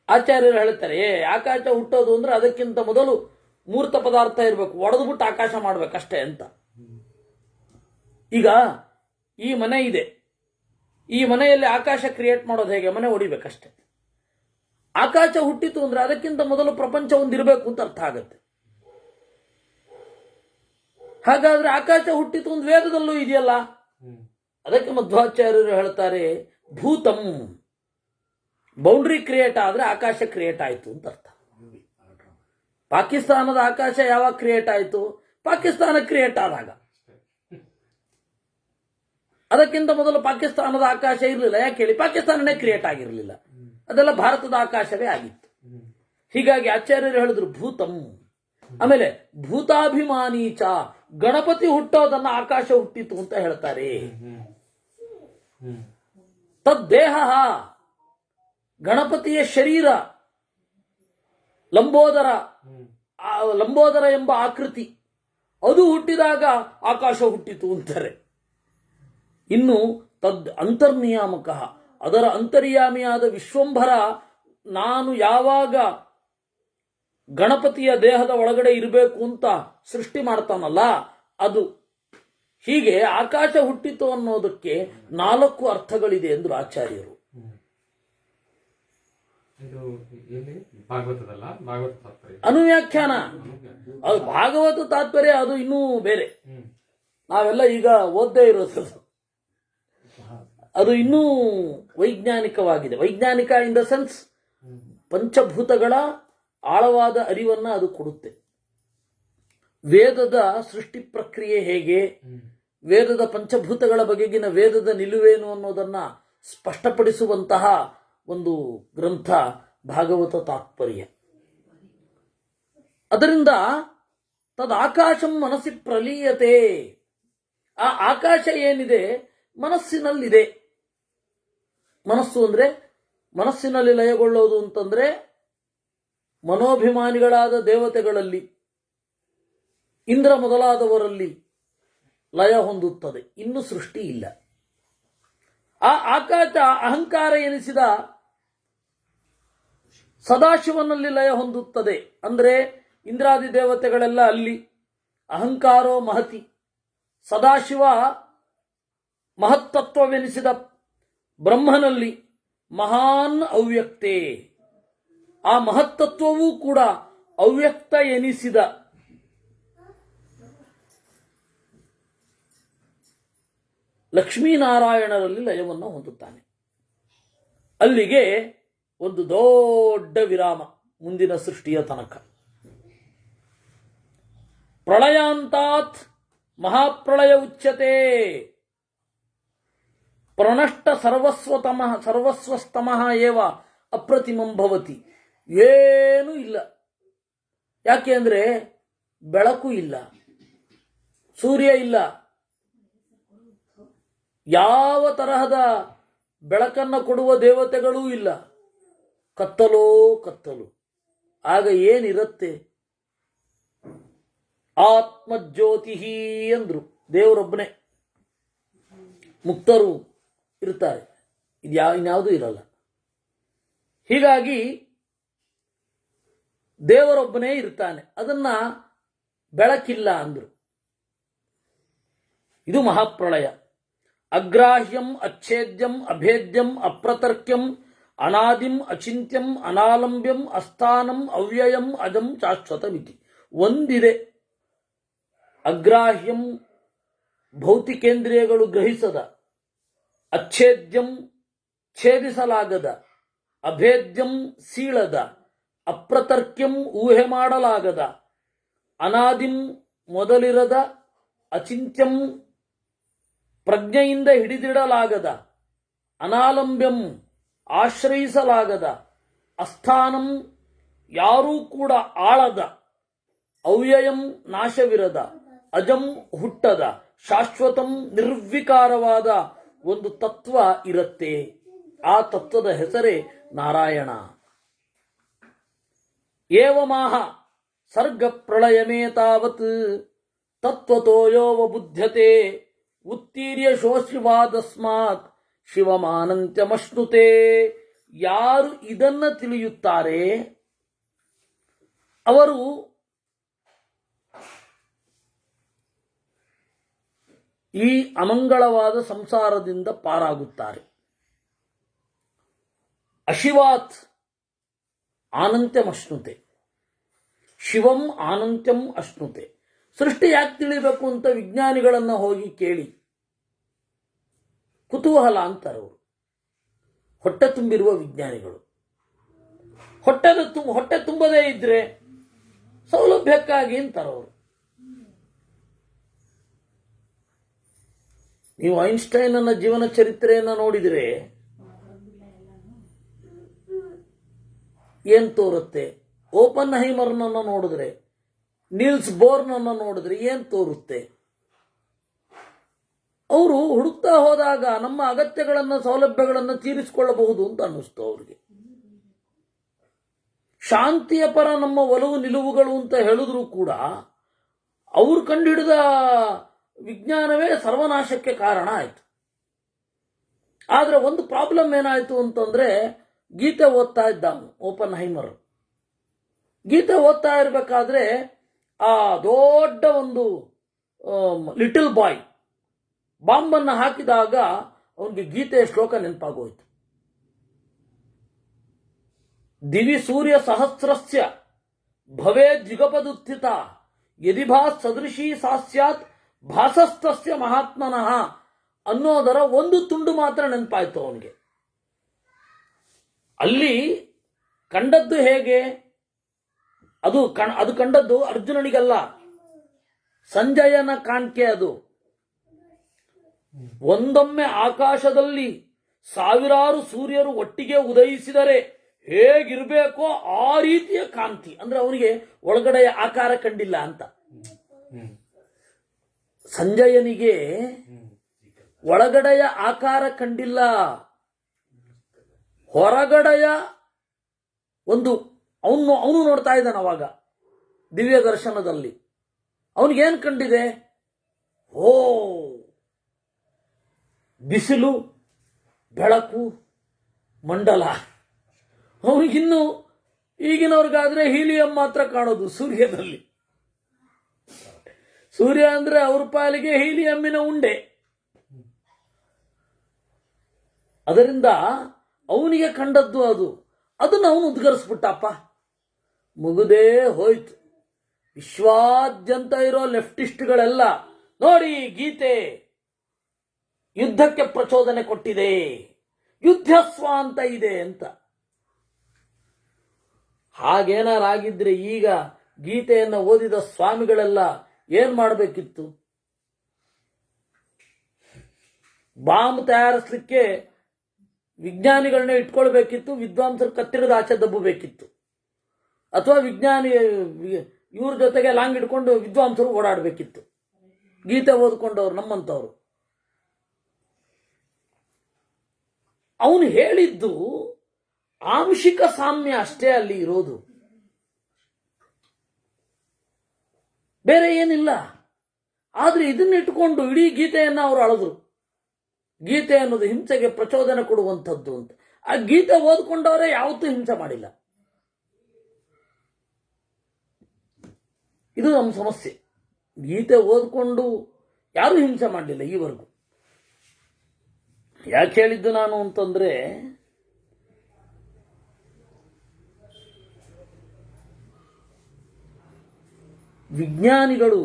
ಆಚಾರ್ಯರು ಹೇಳ್ತಾರೆ ಆಕಾಶ ಹುಟ್ಟೋದು ಅಂದ್ರೆ ಅದಕ್ಕಿಂತ ಮೊದಲು ಮೂರ್ತ ಪದಾರ್ಥ ಇರಬೇಕು, ಒಡೆದ್ಬಿಟ್ಟು ಆಕಾಶ ಮಾಡ್ಬೇಕಷ್ಟೇ ಅಂತ. ಈಗ ಈ ಮನೆ ಇದೆ, ಈ ಮನೆಯಲ್ಲಿ ಆಕಾಶ ಕ್ರಿಯೇಟ್ ಮಾಡೋದು ಹೇಗೆ? ಮನೆ ಹೊಡಿಬೇಕಷ್ಟೇ. ಆಕಾಶ ಹುಟ್ಟಿತು ಅಂದ್ರೆ ಅದಕ್ಕಿಂತ ಮೊದಲು ಪ್ರಪಂಚ ಒಂದಿರಬೇಕು ಅಂತ ಅರ್ಥ ಆಗತ್ತೆ. ಹಾಗಾದ್ರೆ ಆಕಾಶ ಹುಟ್ಟಿತು ಒಂದು ವೇದದಲ್ಲೂ ಇದೆಯಲ್ಲ. ಅದಕ್ಕೆ ಮಧ್ವಾಚಾರ್ಯರು ಹೇಳ್ತಾರೆ ಭೂತಂ, ಬೌಂಡ್ರಿ ಕ್ರಿಯೇಟ್ ಆದ್ರೆ ಆಕಾಶ ಕ್ರಿಯೇಟ್ ಆಯ್ತು ಅಂತ ಅರ್ಥ. ಪಾಕಿಸ್ತಾನದ ಆಕಾಶ ಯಾವಾಗ ಕ್ರಿಯೇಟ್ ಆಯ್ತು? ಪಾಕಿಸ್ತಾನ ಕ್ರಿಯೇಟ್ ಆದಾಗ. ಅದಕ್ಕಿಂತ ಮೊದಲು ಪಾಕಿಸ್ತಾನದ ಆಕಾಶ ಇರಲಿಲ್ಲ. ಯಾಕೆ ಹೇಳಿ? ಪಾಕಿಸ್ತಾನನೇ ಕ್ರಿಯೇಟ್ ಆಗಿರಲಿಲ್ಲ, ಅದೆಲ್ಲ ಭಾರತದ ಆಕಾಶವೇ ಆಗಿತ್ತು. ಹೀಗಾಗಿ ಆಚಾರ್ಯರು ಹೇಳಿದ್ರು ಭೂತಂ. ಆಮೇಲೆ ಭೂತಾಭಿಮಾನೀಚ, ಗಣಪತಿ ಹುಟ್ಟೋದನ್ನ ಆಕಾಶ ಹುಟ್ಟಿತು ಅಂತ ಹೇಳ್ತಾರೆ. ತದ್ದೇಹ, ಗಣಪತಿಯ ಶರೀರ ಲಂಬೋದರ ಎಂಬ ಆಕೃತಿ, ಅದು ಹುಟ್ಟಿದಾಗ ಆಕಾಶ ಹುಟ್ಟಿತು ಅಂತಾರೆ. ಇನ್ನು ತದ್ ಅಂತರ್ನಿಯಾಮಕ, ಅದರ ಅಂತರ್ಯಾಮಿಯಾದ ವಿಶ್ವಂಭರ ನಾನು ಯಾವಾಗ ಗಣಪತಿಯ ದೇಹದ ಒಳಗಡೆ ಇರಬೇಕು ಅಂತ ಸೃಷ್ಟಿ ಮಾಡ್ತಾನಲ್ಲ ಅದು. ಹೀಗೆ ಆಕಾಶ ಹುಟ್ಟಿತು ಅನ್ನೋದಕ್ಕೆ 4 ಅರ್ಥಗಳಿದೆ ಎಂದರು ಆಚಾರ್ಯರು. ಅನುವ್ಯಾಖ್ಯಾನ, ಅದು ಭಾಗವತ ತಾತ್ಪರ್ಯ, ಅದು ಇನ್ನೂ ಬೇರೆ. ನಾವೆಲ್ಲ ಈಗ ಓದ್ದೇ ಇರೋದು, ಅದು ಇನ್ನೂ ವೈಜ್ಞಾನಿಕವಾಗಿದೆ. ವೈಜ್ಞಾನಿಕ ಇನ್ ದ ಸೆನ್ಸ್ ಪಂಚಭೂತಗಳ ಆಳವಾದ ಅರಿವನ್ನ ಅದು ಕೊಡುತ್ತೆ. ವೇದದ ಸೃಷ್ಟಿ ಪ್ರಕ್ರಿಯೆ ಹೇಗೆ, ವೇದದ ಪಂಚಭೂತಗಳ ಬಗೆಗಿನ ವೇದದ ನಿಲುವೇನು ಅನ್ನೋದನ್ನ ಸ್ಪಷ್ಟಪಡಿಸುವಂತಹ ಒಂದು ಗ್ರಂಥ ಭಾಗವತ ತಾತ್ಪರ್ಯ. ಅದರಿಂದ ತದ್ ಆಕಾಶಂ ಮನಸ್ಸಿ ಪ್ರಲೀಯತೆ, ಆ ಆಕಾಶ ಏನಿದೆ ಮನಸ್ಸಿನಲ್ಲಿದೆ. ಮನಸ್ಸು ಅಂದ್ರೆ ಮನಸ್ಸಿನಲ್ಲಿ ಲಯಗೊಳ್ಳೋದು ಅಂತಂದ್ರೆ ಮನೋಭಿಮಾನಿಗಳಾದ ದೇವತೆಗಳಲ್ಲಿ, ಇಂದ್ರ ಮೊದಲಾದವರಲ್ಲಿ ಲಯ ಹೊಂದುತ್ತದೆ. ಇನ್ನು ಸೃಷ್ಟಿ ಇಲ್ಲ. ಆ ಆಕಾಶ ಅಹಂಕಾರ ಎನಿಸಿದ ಸದಾಶಿವನಲ್ಲಿ ಲಯ ಹೊಂದುತ್ತದೆ. ಅಂದ್ರೆ ಇಂದ್ರಾದಿ ದೇವತೆಗಳೆಲ್ಲ ಅಲ್ಲಿ. ಅಹಂಕಾರೋ ಮಹತಿ, ಸದಾಶಿವ ಮಹತ್ತತ್ವವೆನಿಸಿದ ಬ್ರಹ್ಮನಲ್ಲಿ ಮಹಾನ್ ಅವ್ಯಕ್ತೆ, ಆ ಮಹತ್ತತ್ವವೂ ಕೂಡ ಅವ್ಯಕ್ತ ಎನಿಸಿದ ಲಕ್ಷ್ಮೀನಾರಾಯಣರಲ್ಲಿ ಲಯವನ್ನು ಹೊಂದುತ್ತಾನೆ. ಅಲ್ಲಿಗೆ ಒಂದು ದೊಡ್ಡ ವಿರಾಮ ಮುಂದಿನ ಸೃಷ್ಟಿಯ ತನಕ. ಪ್ರಳಯಾಂತಾತ್ ಮಹಾಪ್ರಳಯ ಉಚ್ಯತೆ, ಪ್ರನಷ್ಟ ಸರ್ವಸ್ವಸ್ತಮಃ ಏವ ಅಪ್ರತಿಮಂ ಭವತಿ. ಏನೂ ಇಲ್ಲ. ಯಾಕೆ ಅಂದ್ರೆ ಬೆಳಕು ಇಲ್ಲ, ಸೂರ್ಯ ಇಲ್ಲ, ಯಾವ ತರಹದ ಬೆಳಕನ್ನು ಕೊಡುವ ದೇವತೆಗಳೂ ಇಲ್ಲ. ಕತ್ತಲೋ ಕತ್ತಲು. ಆಗ ಏನಿರುತ್ತೆ? ಆತ್ಮಜ್ಯೋತಿ ಅಂದ್ರು. ದೇವರೊಬ್ಬನೇ, ಮುಕ್ತರು ಇರ್ತಾರೆ, ಇನ್ಯಾವುದೂ ಇರಲ್ಲ. ಹೀಗಾಗಿ ದೇವರೊಬ್ಬನೇ ಇರ್ತಾನೆ, ಅದನ್ನ ಬೆಳಕಿಲ್ಲ ಅಂದ್ರು. ಇದು ಮಹಾಪ್ರಳಯ. ಅಗ್ರಾಹ್ಯಂ ಅಚ್ಛೇದ್ಯಂ ಅಭೇದ್ಯಂ ಅಪ್ರತರ್ಕ್ಯಂ ಅನಾದಿಂ ಅಚಿಂತ್ಯಂ ಅನಾಲಂಬ್ಯಂ ಅಸ್ಥಾನಂ ಅವ್ಯಯಂ ಅಜಂ ಶಾಶ್ವತಮಿತಿ. ಒಂದಿದೆ, ಅಗ್ರಾಹ್ಯಂ ಭೌತಿಕೇಂದ್ರಿಯಗಳು ಗ್ರಹಿಸದ, ಅಚ್ಛೇದ್ಯಂ ಛೇದಿಸಲಾಗದ, ಅಭೇದ್ಯಂ ಸೀಳದ, ಅಪ್ರತರ್ಕ್ಯಂ ಊಹೆ ಮಾಡಲಾಗದ, ಅನಾದಿಂ ಮೊದಲಿರದ, ಅಚಿಂತ್ಯಂ ಪ್ರಜ್ಞೆಯಿಂದ ಹಿಡಿದಿಡಲಾಗದ, ಅನಾಲಂಬ್ಯಂ ಆಶ್ರಯಿಸಲಾಗದ, ಅಸ್ಥಾನಂ ಯಾರೂ ಕೂಡ ಆಳದ, ಅವ್ಯಯಂ ನಾಶವಿರದ, ಅಜಂ ಹುಟ್ಟದ, ಶಾಶ್ವತಂ ನಿರ್ವಿಕಾರವಾದ ಒಂದು ತತ್ವ ಇರುತ್ತೆ. ಆ ತತ್ವದ ಹೆಸರೇ ನಾರಾಯಣ. ಏವಮಾಹ ಸರ್ಗ ಪ್ರಳಯಮೇ ತಾವತ್ ತತ್ವತೋ ಯೋವ ಬುದ್ಧ್ಯತೆ ಉತ್ತೀರ್ಯ ಶೋಷಿವಾದಸ್ಮಾತ್ ಶಿವಮಾನಂತ್ಯಮಶ್ನುತೆ. ಯಾರು ಇದನ್ನ ತಿಳಿಯುತ್ತಾರೆ ಅವರು ಈ ಅಮಂಗಳವಾದ ಸಂಸಾರದಿಂದ ಪಾರಾಗುತ್ತಾರೆ. ಅಶಿವಾತ್ ಆನಂತ್ಯಂ ಅಶ್ನುತೆ, ಶಿವಂ ಆನಂತ್ಯಂ ಅಶ್ನುತೆ. ಸೃಷ್ಟಿ ಯಾಕೆ ತಿಳಿಬೇಕು ಅಂತ ವಿಜ್ಞಾನಿಗಳನ್ನ ಹೋಗಿ ಕೇಳಿ. ಕುತೂಹಲ ಅಂತಾರವರು, ಹೊಟ್ಟೆ ತುಂಬಿರುವ ವಿಜ್ಞಾನಿಗಳು. ಹೊಟ್ಟೆ ತುಂಬದೇ ಇದ್ರೆ ಸೌಲಭ್ಯಕ್ಕಾಗಿ ಅಂತಾರವರು. ನೀವು ಐನ್ಸ್ಟೈನ್ನ ಜೀವನ ಚರಿತ್ರೆಯನ್ನು ನೋಡಿದರೆ ಏನ್ ತೋರುತ್ತೆ? ಓಪನ್ ಹೈಮರ್ನನ್ನು ನೋಡಿದ್ರೆ, ನೀಲ್ಸ್ ಬೋರ್ನನ್ನು ನೋಡಿದ್ರೆ ಏನ್ ತೋರುತ್ತೆ? ಅವರು ಹುಡುಕ್ತಾ ಹೋದಾಗ ನಮ್ಮ ಅಗತ್ಯಗಳನ್ನು ಸೌಲಭ್ಯಗಳನ್ನು ತೀರಿಸಿಕೊಳ್ಳಬಹುದು ಅಂತ ಅನ್ನಿಸ್ತು ಅವರಿಗೆ. ಶಾಂತಿಯ ಪರ ನಮ್ಮ ಒಲವು ನಿಲುವುಗಳು ಅಂತ ಹೇಳಿದ್ರು ಕೂಡ ಅವರು ಕಂಡುಹಿಡಿದ ವಿಜ್ಞಾನವೇ ಸರ್ವನಾಶಕ್ಕೆ ಕಾರಣ ಆಯಿತು. ಆದ್ರೆ ಒಂದು ಪ್ರಾಬ್ಲಮ್ ಏನಾಯ್ತು ಅಂತಂದ್ರೆ, ಗೀತೆ ಓದ್ತಾ ಇದ್ದ ಓಪನ್ ಹೈಮರ್. ಗೀತೆ ಓದ್ತಾ ಇರಬೇಕಾದ್ರೆ ಆ ದೊಡ್ಡ ಒಂದು ಲಿಟಲ್ ಬಾಯ್ ಬಾಂಬನ್ನು ಹಾಕಿದಾಗ ಅವನಿಗೆ ಗೀತೆಯ ಶ್ಲೋಕ ನೆನಪಾಗೋಯ್ತು. ದಿವಿ ಸೂರ್ಯ ಸಹಸ್ರಸ್ಯ ಭವೇ ಜಿಗಪದುತ್ಥಿತ ಯದಿ ಭಾಸ್ ಸದೃಶೀ ಸಾಸ್ಯಾತ್ ಭಾಸಸ್ತಸ್ಯ ಮಹಾತ್ಮನಃ ಅನ್ನೋದರ ಒಂದು ತುಂಡು ಮಾತ್ರ ನೆನಪಾಯ್ತು ಅವನಿಗೆ. ಅಲ್ಲಿ ಕಂಡದ್ದು ಹೇಗೆ? ಅದು ಕಂಡದ್ದು ಅರ್ಜುನನಿಗಲ್ಲ, ಸಂಜಯನ ಕಾಣಿಕೆ. ಅದು ಒಂದೊಮ್ಮೆ ಆಕಾಶದಲ್ಲಿ ಸಾವಿರಾರು ಸೂರ್ಯರು ಒಟ್ಟಿಗೆ ಉದಯಿಸಿದರೆ ಹೇಗಿರಬೇಕೋ ಆ ರೀತಿಯ ಕಾಂತಿ. ಅಂದ್ರೆ ಅವನಿಗೆ ಒಳಗಡೆಯ ಆಕಾರ ಕಂಡಿಲ್ಲ ಅಂತ. ಸಂಜಯನಿಗೆ ಒಳಗಡೆಯ ಆಕಾರ ಕಂಡಿಲ್ಲ, ಹೊರಗಡೆಯ ಒಂದು ಅವನು ನೋಡ್ತಾ ಇದ್ದಾನೆ. ಅವಾಗ ದಿವ್ಯ ದರ್ಶನದಲ್ಲಿ ಅವನಿಗೇನ್ ಕಂಡಿದೆ? ಓ, ಬಿಸಿಲು, ಬೆಳಕು, ಮಂಡಲ. ಅವನಿಗಿನ್ನು ಈಗಿನವ್ರಿಗಾದ್ರೆ ಹೀಲಿಯಂ ಮಾತ್ರ ಕಾಣೋದು ಸೂರ್ಯದಲ್ಲಿ. ಸೂರ್ಯ ಅಂದ್ರೆ ಅವ್ರ ಪಾಲಿಗೆ ಹೀಲಿಯಮ್ಮಿನ ಉಂಡೆ. ಅದರಿಂದ ಅವನಿಗೆ ಕಂಡದ್ದು ಅದನ್ನು ಅವನು ಉದ್ಗರಿಸ್ಬಿಟ್ಟಪ್ಪ. ಮುಗುದೇ ಹೋಯ್ತು. ವಿಶ್ವಾದ್ಯಂತ ಇರೋ ಲೆಫ್ಟಿಸ್ಟ್ಗಳೆಲ್ಲ ನೋಡಿ, ಗೀತೆ ಯುದ್ಧಕ್ಕೆ ಪ್ರಚೋದನೆ ಕೊಟ್ಟಿದೆ, ಯುದ್ಧಸ್ವ ಅಂತ ಇದೆ ಅಂತ. ಹಾಗೇನಾರಾಗಿದ್ರೆ ಈಗ ಗೀತೆಯನ್ನು ಓದಿದ ಸ್ವಾಮಿಗಳೆಲ್ಲ ಏನ್ ಮಾಡಬೇಕಿತ್ತು? ಬಾಂಬ್ ತಯಾರಿಸಲಿಕ್ಕೆ ವಿಜ್ಞಾನಿಗಳನ್ನ ಇಟ್ಕೊಳ್ಬೇಕಿತ್ತು, ವಿದ್ವಾಂಸರು ಕತ್ತಿರದ ಆಚೆ ದಬ್ಬಬೇಕಿತ್ತು. ಅಥವಾ ವಿಜ್ಞಾನಿ ಇವ್ರ ಜೊತೆಗೆ ಲಾಂಗ್ ಇಟ್ಕೊಂಡು ವಿದ್ವಾಂಸರು ಓಡಾಡಬೇಕಿತ್ತು, ಗೀತೆ ಓದ್ಕೊಂಡವ್ರು ನಮ್ಮಂತವ್ರು. ಅವನು ಹೇಳಿದ್ದು ಆಂಶಿಕ ಸಾಮ್ಯ ಅಷ್ಟೇ ಅಲ್ಲಿ ಇರೋದು, ಬೇರೆ ಏನಿಲ್ಲ. ಆದ್ರೆ ಇದನ್ನಿಟ್ಟುಕೊಂಡು ಇಡೀ ಗೀತೆಯನ್ನ ಅವರು ಅಳದ್ರು. ಗೀತೆ ಅನ್ನೋದು ಹಿಂಸೆಗೆ ಪ್ರಚೋದನೆ ಕೊಡುವಂಥದ್ದು ಅಂತ. ಆ ಗೀತೆ ಓದ್ಕೊಂಡವರೇ ಯಾವತ್ತೂ ಹಿಂಸೆ ಮಾಡಿಲ್ಲ. ಇದು ನಮ್ಮ ಸಮಸ್ಯೆ. ಗೀತೆ ಓದ್ಕೊಂಡು ಯಾರೂ ಹಿಂಸೆ ಮಾಡಲಿಲ್ಲ ಈವರೆಗೂ. ಯಾಕೆ ಹೇಳಿದ್ದು ನಾನು ಅಂತಂದ್ರೆ, ವಿಜ್ಞಾನಿಗಳು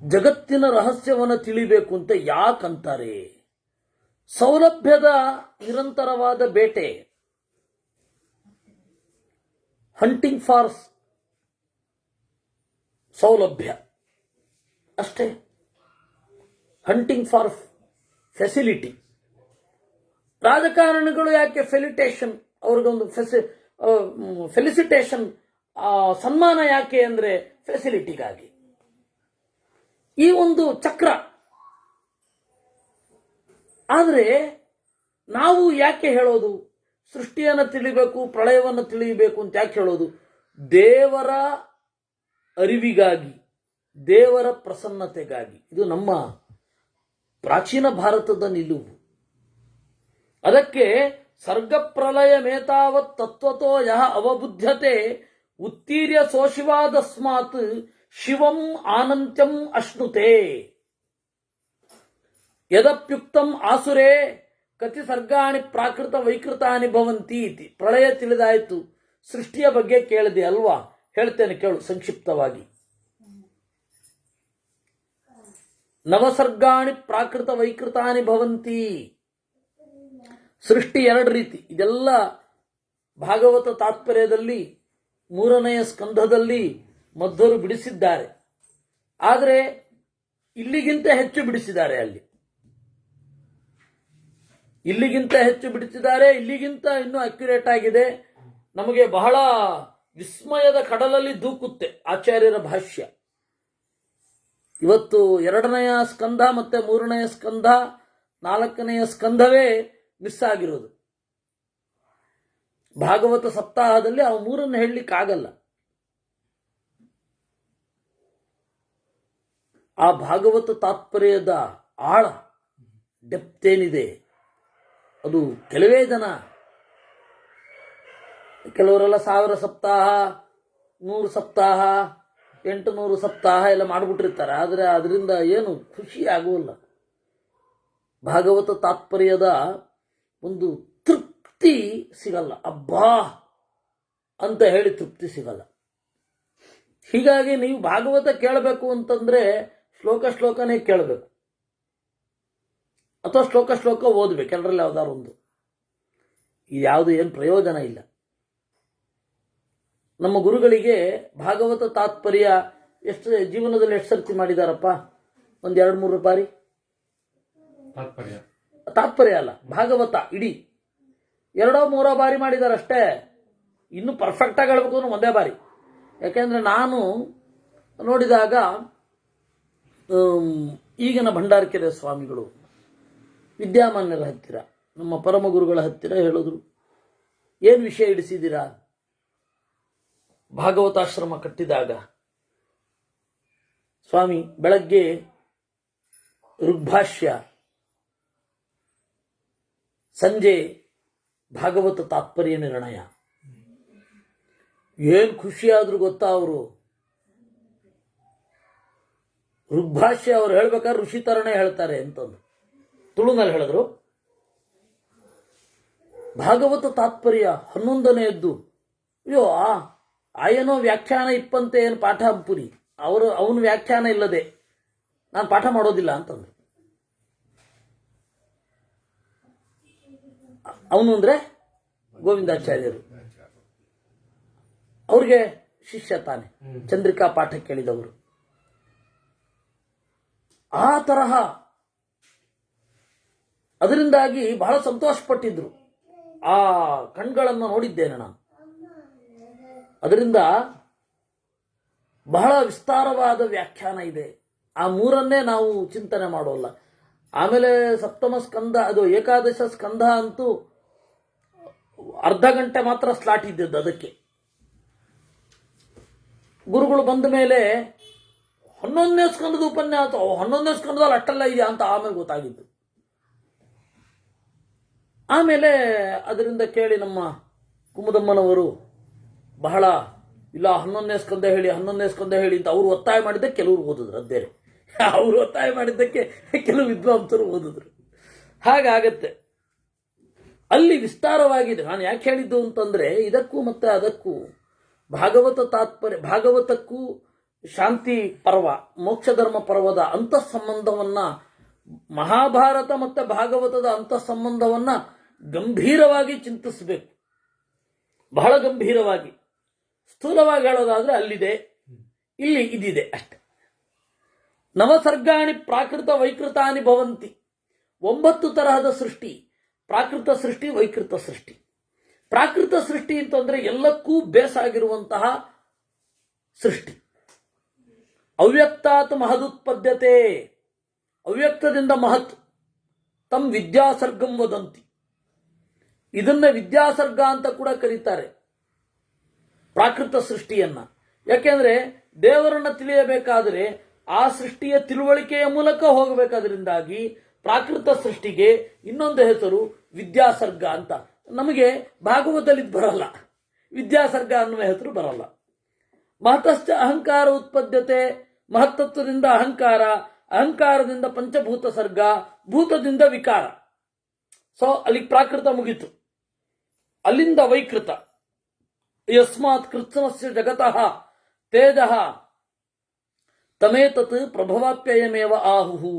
ಜಗತ್ತಿನ ರಹಸ್ಯವನ್ನು ತಿಳಿಬೇಕು ಅಂತ ಯಾಕಂತಾರೆ? ಸೌಲಭ್ಯದ ನಿರಂತರವಾದ ಬೇಟೆ, ಹಂಟಿಂಗ್ ಫಾರ್ ಸೌಲಭ್ಯ ಅಷ್ಟೇ. Hunting for facility. ರಾಜಕಾರಣಿಗಳು ಯಾಕೆ ಫೆಲಿಟೇಷನ್, ಅವ್ರಿಗೊಂದು ಫೆಲಿಸಿಟೇಷನ್, ಸನ್ಮಾನ ಯಾಕೆ ಅಂದ್ರೆ ಫೆಸಿಲಿಟಿಗಾಗಿ. ಈ ಒಂದು ಚಕ್ರ. ಆದರೆ ನಾವು ಯಾಕೆ ಹೇಳೋದು ಸೃಷ್ಟಿಯನ್ನು ತಿಳಿಬೇಕು, ಪ್ರಳಯವನ್ನು ತಿಳಿಯಬೇಕು ಅಂತ ಯಾಕೆ ಹೇಳೋದು? ದೇವರ ಅರಿವಿಗಾಗಿ, ದೇವರ ಪ್ರಸನ್ನತೆಗಾಗಿ. ಇದು ನಮ್ಮ ಪ್ರಾಚೀನ ಭಾರತದ ನಿಲುವು. ಅದಕ್ಕೆ ಸರ್ಗ ಪ್ರಳಯ ಮೇತಾವತ್ ತತ್ವತೋ ಯಹ ಅವಬುದ್ಧತೆ ಉತ್ತೀರ್ಯ ಸೋಶಿವಾದಸ್ಮಾತ್ ಶಿವಂ ಆನಂತ್ಯಂ ಅಶ್ನುತೆ ಯದಪ್ಯುಕ್ತಂ ಆಸುರೇ ಕತಿ ಸರ್ಗಾಣಿ ಪ್ರಾಕೃತ ವೈಕೃತಾನಿ ಭವಂತಿ ಇತಿ. ಪ್ರಳಯ ತಿಳಿದಾಯಿತು, ಸೃಷ್ಟಿಯ ಬಗ್ಗೆ ಕೇಳಿದೆ ಅಲ್ವಾ? ಹೇಳ್ತೇನೆ ಕೇಳು ಸಂಕ್ಷಿಪ್ತವಾಗಿ. ನವಸರ್ಗಾಣಿ ಪ್ರಾಕೃತ ವೈಕೃತಾನಿ ಭವಂತಿ. ಸೃಷ್ಟಿ ಎರಡು ರೀತಿ. ಇದೆಲ್ಲ ಭಾಗವತ ತಾತ್ಪರ್ಯದಲ್ಲಿ 3ನೆಯ ಸ್ಕಂಧದಲ್ಲಿ ಮಧ್ವರು ಬಿಡಿಸಿದ್ದಾರೆ. ಆದರೆ ಇಲ್ಲಿಗಿಂತ ಹೆಚ್ಚು ಬಿಡಿಸಿದ್ದಾರೆ. ಇಲ್ಲಿಗಿಂತ ಹೆಚ್ಚು ಬಿಡಿಸಿದ್ದಾರೆ. ಇಲ್ಲಿಗಿಂತ ಇನ್ನೂ ಅಕ್ಯುರೇಟ್ ಆಗಿದೆ. ನಮಗೆ ಬಹಳ ವಿಸ್ಮಯದ ಕಡಲಲ್ಲಿ ದೂಕುತ್ತೆ ಆಚಾರ್ಯರ ಭಾಷ್ಯ. ಇವತ್ತು 2ನೆಯ ಸ್ಕಂಧ ಮತ್ತೆ 3ನೆಯ ಸ್ಕಂಧ, 4ನೆಯ ಸ್ಕಂಧವೇ ಮಿಸ್ ಆಗಿರೋದು. ಭಾಗವತ ಸಪ್ತಾಹದಲ್ಲಿ ಆ 3 ಹೇಳಲಿಕ್ಕಾಗಲ್ಲ. ಆ ಭಾಗವತ ತಾತ್ಪರ್ಯದ ಆಳ, ಡೆಪ್ತ್ ಏನಿದೆ ಅದು ಕೆಲವೇ ಜನ, ಕೆಲವರೆಲ್ಲ 1000 ಸಪ್ತಾಹ, 100 ಸಪ್ತಾಹ, 800 ಸಪ್ತಾಹ ಎಲ್ಲ ಮಾಡಿಬಿಟ್ಟಿರ್ತಾರೆ. ಆದರೆ ಅದರಿಂದ ಏನು ಖುಷಿ ಆಗುವಲ್ಲ. ಭಾಗವತ ತಾತ್ಪರ್ಯದ ಒಂದು ತೃಪ್ತಿ ಸಿಗಲ್ಲ. ಅಬ್ಬಾ ಅಂತ ಹೇಳಿ ತೃಪ್ತಿ ಸಿಗಲ್ಲ. ಹೀಗಾಗಿ ನೀವು ಭಾಗವತ ಕೇಳಬೇಕು ಅಂತಂದ್ರೆ ಶ್ಲೋಕನೇ ಕೇಳಬೇಕು, ಅಥವಾ ಶ್ಲೋಕ ಓದಬೇಕು. ಎಲ್ಲರಲ್ಲಿ ಯಾವ್ದಾರು ಒಂದು. ಯಾವುದು ಏನು ಪ್ರಯೋಜನ ಇಲ್ಲ. ನಮ್ಮ ಗುರುಗಳಿಗೆ ಭಾಗವತ ತಾತ್ಪರ್ಯ ಜೀವನದಲ್ಲಿ ಎಷ್ಟು ಸರ್ತಿ ಮಾಡಿದಾರಪ್ಪ? 1-2-3 ಬಾರಿ. ತಾತ್ಪರ್ಯ ಅಲ್ಲ, ಭಾಗವತ ಇಡೀ 2-3 ಬಾರಿ ಮಾಡಿದಾರಷ್ಟೇ. ಇನ್ನು ಪರ್ಫೆಕ್ಟ್ ಆಗಿ ಹೇಳ್ಬೇಕು ಅಂದ್ರೆ 1 ಬಾರಿ. ಯಾಕೆಂದ್ರೆ ನಾನು ನೋಡಿದಾಗ ಈಗಿನ ಭಂಡಾರಕೆರೆ ಸ್ವಾಮಿಗಳು ವಿದ್ಯಾಮಾನ್ಯರ ಹತ್ತಿರ, ನಮ್ಮ ಪರಮ ಗುರುಗಳ ಹತ್ತಿರ ಹೇಳಿದ್ರು, ಏನು ವಿಷಯ ಇಡಿಸಿದ್ದೀರಾ? ಭಾಗವತಾಶ್ರಮ ಕಟ್ಟಿದಾಗ ಸ್ವಾಮಿ ಬೆಳಗ್ಗೆ ಋಗ್ಭಾಷ್ಯ, ಸಂಜೆ ಭಾಗವತ ತಾತ್ಪರ್ಯ ನಿರ್ಣಯ. ಏನ್ ಖುಷಿಯಾದ್ರು ಗೊತ್ತಾ? ಅವರು ಋಗ್ಭಾಷ್ಯ ಅವ್ರು ಹೇಳ್ಬೇಕಾದ್ರೆ ಋಷಿ ತರನೇ ಹೇಳ್ತಾರೆ ಅಂತಂದು ತುಳುನಲ್ಲಿ ಹೇಳಿದ್ರು. ಭಾಗವತ ತಾತ್ಪರ್ಯ 11ನೇದ್ದು, ಅಯ್ಯೋ ಆಯನೋ ವ್ಯಾಖ್ಯಾನ ಇಪ್ಪಂತೆ ಏನು ಪಾಠ ಪುರಿ, ಅವನ ವ್ಯಾಖ್ಯಾನ ಇಲ್ಲದೆ ನಾನು ಪಾಠ ಮಾಡೋದಿಲ್ಲ ಅಂತಂದ್ರು. ಅವನು ಅಂದ್ರೆ ಗೋವಿಂದಾಚಾರ್ಯರು. ಅವ್ರಿಗೆ ಶಿಷ್ಯ ತಾನೆ, ಚಂದ್ರಿಕಾ ಪಾಠ ಕೇಳಿದವರು. ಆ ತರಹ ಅದರಿಂದಾಗಿ ಬಹಳ ಸಂತೋಷಪಟ್ಟಿದ್ರು. ಆ ಕಣ್ಗಳನ್ನು ನೋಡಿದ್ದೇನೆ ನಾನು. ಅದರಿಂದ ಬಹಳ ವಿಸ್ತಾರವಾದ ವ್ಯಾಖ್ಯಾನ ಇದೆ. ಆ 3 ನಾವು ಚಿಂತನೆ ಮಾಡೋಲ್ಲ. ಆಮೇಲೆ ಸಪ್ತಮ ಸ್ಕಂದ, ಅದು ಏಕಾದಶ ಸ್ಕಂಧ ಅಂತೂ ಅರ್ಧ ಗಂಟೆ ಮಾತ್ರ ಸ್ಲಾಟ್ ಇದ್ದದ್ದು. ಅದಕ್ಕೆ ಗುರುಗಳು ಬಂದ ಮೇಲೆ 11ನೇ ಸ್ಕಂದದ ಉಪನ್ಯಾಸ, 11ನೇ ಸ್ಕಂದದಲ್ಲಿ ಅಷ್ಟೆಲ್ಲ ಇದೆಯಾ ಅಂತ ಆಮೇಲೆ ಗೊತ್ತಾಗಿದ್ದು. ಆಮೇಲೆ ಅದರಿಂದ ಕೇಳಿ ನಮ್ಮ ಕುಮುದಮ್ಮನವರು ಬಹಳ ಇಲ್ಲ 11ನೇ ಸ್ಕಂದ ಹೇಳಿ 11ನೇ ಸ್ಕಂದ ಹೇಳಿ ಅಂತ ಅವರು ಒತ್ತಾಯ ಮಾಡಿದ್ದಕ್ಕೆ ಕೆಲವರು ಓದಿದ್ರು. ಅದು ಬೇರೆ. ಅವರು ಒತ್ತಾಯ ಮಾಡಿದ್ದಕ್ಕೆ ಕೆಲವು ವಿದ್ವಾಂಸರು ಓದಿದ್ರು. ಹಾಗಾಗತ್ತೆ. ಅಲ್ಲಿ ವಿಸ್ತಾರವಾಗಿದೆ. ನಾನು ಯಾಕೆ ಹೇಳಿದ್ದು ಅಂತಂದ್ರೆ ಇದಕ್ಕೂ ಮತ್ತೆ ಅದಕ್ಕೂ ಭಾಗವತ ತಾತ್ಪರ್ಯ, ಭಾಗವತಕ್ಕೂ ಶಾಂತಿ ಪರ್ವ, ಮೋಕ್ಷಧರ್ಮ ಪರ್ವದ ಅಂತಃಸಂಬಂಧವನ್ನ, ಮಹಾಭಾರತ ಮತ್ತೆ ಭಾಗವತದ ಅಂತಃಸಂಬಂಧವನ್ನ ಗಂಭೀರವಾಗಿ ಚಿಂತಿಸಬೇಕು. ಬಹಳ ಗಂಭೀರವಾಗಿ. ಸ್ಥೂಲವಾಗಿ ಹೇಳೋದಾದ್ರೆ ಅಲ್ಲಿದೆ. ಇಲ್ಲಿ ಇದಿದೆ ಅಷ್ಟೆ. ನವಸರ್ಗಾಣಿ ಪ್ರಾಕೃತ ವೈಕೃತಾನಿ ಭವಂತಿ. 9 ತರಹದ ಸೃಷ್ಟಿ, ಪ್ರಾಕೃತ ಸೃಷ್ಟಿ, ವೈಕೃತ ಸೃಷ್ಟಿ. ಪ್ರಾಕೃತ ಸೃಷ್ಟಿ ಅಂತಂದ್ರೆ ಎಲ್ಲಕ್ಕೂ ಬೇಸಾಗಿರುವಂತಹ ಸೃಷ್ಟಿ. ಅವ್ಯಕ್ತಾತ್ ಮಹದುತ್ಪದ್ಯತೆ, ಅವ್ಯಕ್ತದಿಂದ ಮಹತ್. ತಮ್ ವಿದ್ಯಾಸರ್ಗಂ ವದಂತಿ, ಇದನ್ನ ವಿದ್ಯಾಸರ್ಗ ಅಂತ ಕೂಡ ಕರೀತಾರೆ ಪ್ರಾಕೃತ ಸೃಷ್ಟಿಯನ್ನ. ಯಾಕೆಂದ್ರೆ ದೇವರನ್ನ ತಿಳಿಯಬೇಕಾದರೆ ಆ ಸೃಷ್ಟಿಯ ತಿಳುವಳಿಕೆಯ ಮೂಲಕ ಹೋಗಬೇಕಾದ್ರಿಂದಾಗಿ ಪ್ರಾಕೃತ ಸೃಷ್ಟಿಗೆ ಇನ್ನೊಂದು ಹೆಸರು ವಿದ್ಯಾಸರ್ಗ ಅಂತ. ನಮಗೆ ಭಾಗವತದಲ್ಲಿ ಬರಲ್ಲ, ವಿದ್ಯಾಸರ್ಗ ಅನ್ನುವ ಹೆಸರು ಬರಲ್ಲ. ಮಹತಶ್ಚ ಅಹಂಕಾರ ಉತ್ಪದ್ಯತೆ, ಮಹತ್ತತ್ವದಿಂದ ಅಹಂಕಾರ, ಅಹಂಕಾರದಿಂದ ಪಂಚಭೂತ ಸರ್ಗ, ಭೂತದಿಂದ ವಿಕಾರ. ಸೊ ಅಲ್ಲಿ ಪ್ರಾಕೃತ ಮುಗಿತು. ಅಲ್ಲಿಂದ ವೈಕೃತ. ಯಸ್ಮಾತ್ ಕೃತ್ಸಮಸ್ಯ ಜಗತಃ ತೇಜಃ ತಮೇತತ್ ಪ್ರಭವಾಪ್ಯಯಮೇವ ಆಹುಹು.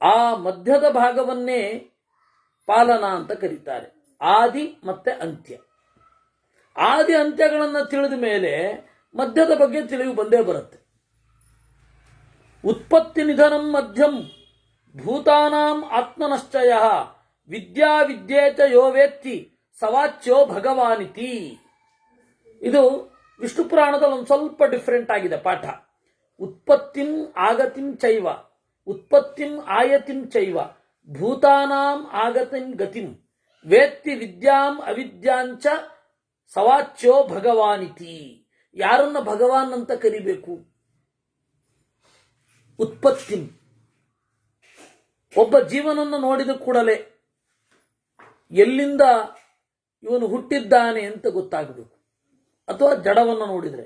ಆ ಮಧ್ಯದ ಭಾಗವನ್ನೇ ಪಾಲನ ಅಂತ ಕರೀತಾರೆ. ಆದಿ ಮತ್ತೆ ಅಂತ್ಯ. ಆದಿ ಅಂತ್ಯಗಳನ್ನು ತಿಳಿದ ಮೇಲೆ ಮಧ್ಯದ ಬಗ್ಗೆ ತಿಳಿವು ಬಂದೇ ಬರುತ್ತೆ. ಉತ್ಪತ್ತಿ ನಿಧನಂ ಮಧ್ಯಂ ಭೂತಾನಾಂ ಆತ್ಮನಶ್ಚಯ ವಿದ್ಯಾ ವಿದ್ಯೇತ ಯೋ ವೇತ್ತಿ ಸವಾಚ್ಯೋ ಭಗವಾನಿತಿ. ಇದು ವಿಷ್ಣು ಪುರಾಣದಲ್ಲಿ ಒಂದು ಸ್ವಲ್ಪ ಡಿಫರೆಂಟ್ ಆಗಿದೆ ಪಾಠ. ಉತ್ಪತ್ತಿಂ ಆಗತಿಂ ಚೈವ, ಉತ್ಪತ್ತಿಂ ಆಯತಿಂ ಚೈವ, ಭೂತಾನಾಂ ಆಗತಿಂ ಗತಿಂ ವೇತ್ತಿ ವಿದ್ಯಾಂ ಅವಿದ್ಯಾಂಚ ಸವಾಚ್ಯೋ ಭಗವಾನಿತಿ. ಯಾರನ್ನ ಭಗವಾನ್ ಅಂತ ಕರಿಬೇಕು? ಉತ್ಪತ್ತಿ, ಒಬ್ಬ ಜೀವನನ್ನು ನೋಡಿದ ಕೂಡಲೇ ಎಲ್ಲಿಂದ ಇವನು ಹುಟ್ಟಿದ್ದಾನೆ ಅಂತ ಗೊತ್ತಾಗಬೇಕು, ಅಥವಾ ಜಡವನ್ನು ನೋಡಿದರೆ.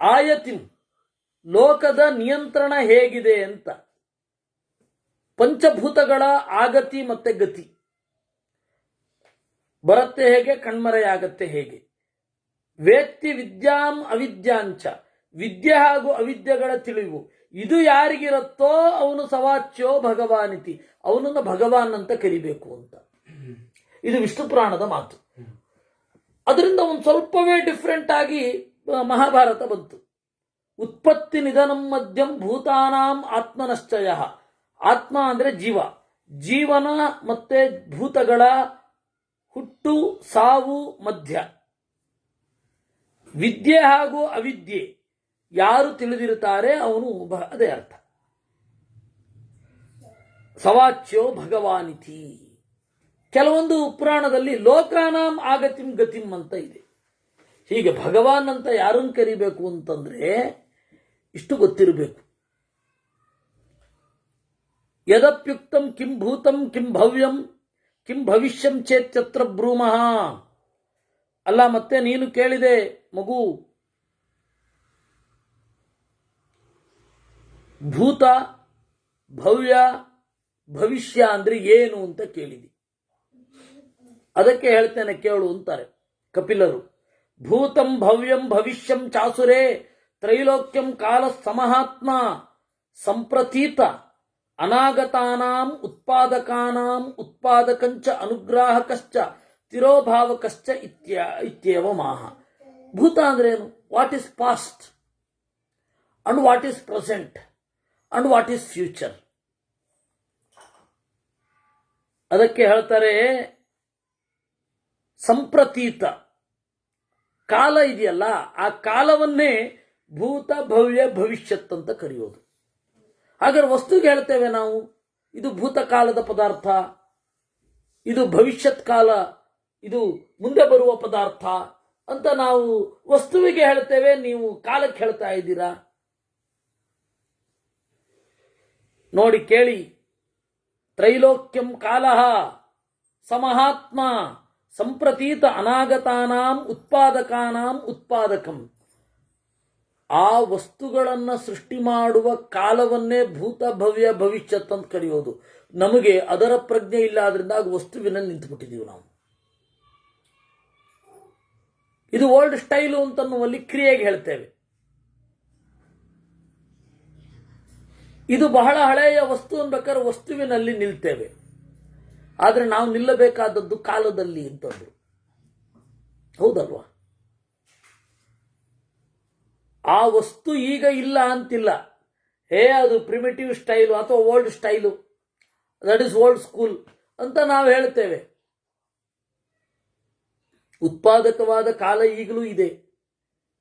ಆಯತಿಂ, ಲೋಕದ ನಿಯಂತ್ರಣ ಹೇಗಿದೆ ಅಂತ. ಪಂಚಭೂತಗಳ ಆಗತಿ ಮತ್ತೆ ಗತಿ, ಬರುತ್ತೆ ಹೇಗೆ, ಕಣ್ಮರೆಯಾಗತ್ತೆ ಹೇಗೆ. ವೇತ್ತಿ ವಿದ್ಯಾಂ ಅವಿದ್ಯಾಂಚ, ವಿದ್ಯೆ ಹಾಗೂ ಅವಿದ್ಯೆಗಳ ತಿಳಿವು. ಇದು ಯಾರಿಗಿರುತ್ತೋ ಅವನು ಸವಾಚ್ಯೋ ಭಗವಾನಿತಿ, ಅವನನ್ನು ಭಗವಾನ್ ಅಂತ ಕರಿಬೇಕು ಅಂತ. ಇದು ವಿಷ್ಣು ಪುರಾಣದ ಮಾತು. ಅದರಿಂದ ಒಂದು ಸ್ವಲ್ಪವೇ ಡಿಫ್ರೆಂಟ್ ಆಗಿ ಮಹಾಭಾರತ ಬಂತು. ಉತ್ಪತ್ತಿ ನಿಧನಂ ಮಧ್ಯಂ ಭೂತಾನಾಂ ಆತ್ಮನಶ್ಚಯ. ಆತ್ಮ ಅಂದ್ರೆ ಜೀವ, ಜೀವನ ಮತ್ತೆ ಭೂತಗಳ ಹುಟ್ಟು ಸಾವು ಮಧ್ಯ. ವಿದ್ಯೆ ಹಾಗೂ ಅವಿದ್ಯೆ ಯಾರು ತಿಳಿದಿರುತ್ತಾರೆ ಅವನು ಅದೇ ಅರ್ಥ. ಸವಾಚ್ಯೋ ಭಗವಾನಿತಿ. ಕೆಲವೊಂದು ಪುರಾಣದಲ್ಲಿ ಲೋಕಾನಾಂ ಆಗತಿಂ ಗತಿಂ ಅಂತ ಇದೆ. ಹೀಗೆ ಭಗವಾನ್ ಅಂತ ಯಾರನ್ನು ಕರಿಬೇಕು ಅಂತಂದ್ರೆ ಇಷ್ಟು ಗೊತ್ತಿರಬೇಕು. ಯದಪ್ಯುಕ್ತಂ ಕಿಂ ಭೂತಂ ಕಿಂ ಭವ್ಯಂ ಕಿಂ ಭವಿಷ್ಯಂ ಚೇತ್ಯತ್ರ ಬ್ರೂಮಃ. ಅಲ್ಲ, ಮತ್ತೆ ನೀನು ಕೇಳಿದೆ ಮಗು, ಭೂತ ಭವ್ಯ ಭವಿಷ್ಯ ಅಂದ್ರೆ ಏನು ಅಂತ ಕೇಳಿದಿ. ಅದಕ್ಕೆ ಹೇಳ್ತೇನೆ ಕೇಳು ಅಂತಾರೆ ಕಪಿಲರು. ಭೂತಂ ಭವ್ಯಂ ಭವಿಷ್ಯಂ ಚಾಸುರೇ ತ್ರೈಲೋಕ್ಯಂ ಕಾಲ ಸಮಹಾತ್ಮ ಸಂಪ್ರತೀತ ಅನಾಗತಾನಾಂ ಉತ್ಪಾದಕಾನಾಂ ಉತ್ಪಾದಕಂಚ ಅನುಗ್ರಾಹಕಶ್ಚ ತಿರೋಭಾವಕಶ್ಚ ಇತ್ಯೇವ ಮಾಹ. ಭೂತ ಅಂದ್ರೇನು? What is past and what is present and what is future. ಅದಕ್ಕೆ ಹೇಳ್ತಾರೆ ಸಂಪ್ರತೀತ ಕಾಲ ಇದೆಯಲ್ಲ, ಆ ಕಾಲವನ್ನೇ ಭೂತ ಭವ್ಯ ಭವಿಷ್ಯತ್ ಅಂತ ಕರೆಯೋದು. ಹಾಗಾದ್ರೆ ವಸ್ತುಗೆ ಹೇಳ್ತೇವೆ ನಾವು, ಇದು ಭೂತಕಾಲದ ಪದಾರ್ಥ, ಇದು ಭವಿಷ್ಯತ್ ಕಾಲ, ಇದು ಮುಂದೆ ಬರುವ ಪದಾರ್ಥ ಅಂತ ನಾವು ವಸ್ತುವಿಗೆ ಹೇಳ್ತೇವೆ. ನೀವು ಕಾಲಕ್ಕೆ ಹೇಳ್ತಾ ಇದ್ದೀರಾ? ನೋಡಿ ಕೇಳಿ. ತ್ರೈಲೋಕ್ಯಂ ಕಾಲಃ ಸಮಹಾತ್ಮ ಸಂಪ್ರತೀತ ಅನಾಗತಾನಾಂ ಉತ್ಪಾದಕಾನಾಂ ಉತ್ಪಾದಕಂ. ಆ ವಸ್ತುಗಳನ್ನು ಸೃಷ್ಟಿ ಮಾಡುವ ಕಾಲವನ್ನೇ ಭೂತ ಭವ್ಯ ಭವಿಷ್ಯತ್ ಅಂತ ಕರೆಯೋದು. ನಮಗೆ ಅದರ ಪ್ರಜ್ಞೆ ಇಲ್ಲ, ಆದ್ರಿಂದ ಆಗ ವಸ್ತುವಿನಲ್ಲಿ ನಿಂತುಬಿಟ್ಟಿದ್ದೀವಿ ನಾವು. ಇದು ಓಲ್ಡ್ ಸ್ಟೈಲು ಅಂತನ್ನುವಲ್ಲಿ ಕ್ರಿಯೆಗೆ ಹೇಳ್ತೇವೆ. ಇದು ಬಹಳ ಹಳೆಯ ವಸ್ತು ಅನ್ಬೇಕಾದ್ರೆ ವಸ್ತುವಿನಲ್ಲಿ ನಿಲ್ತೇವೆ. ಆದರೆ ನಾವು ನಿಲ್ಲಬೇಕಾದದ್ದು ಕಾಲದಲ್ಲಿ ಅಂತಂದ್ರು. ಹೌದಲ್ವಾ? ಆ ವಸ್ತು ಈಗ ಇಲ್ಲ ಅಂತಿಲ್ಲ. ಅದು ಪ್ರಿಮಿಟಿವ್ ಸ್ಟೈಲು ಅಥವಾ old style, that is old school ಅಂತ ನಾವು ಹೇಳ್ತೇವೆ. ಉತ್ಪಾದಕವಾದ ಕಾಲ ಈಗಲೂ ಇದೆ,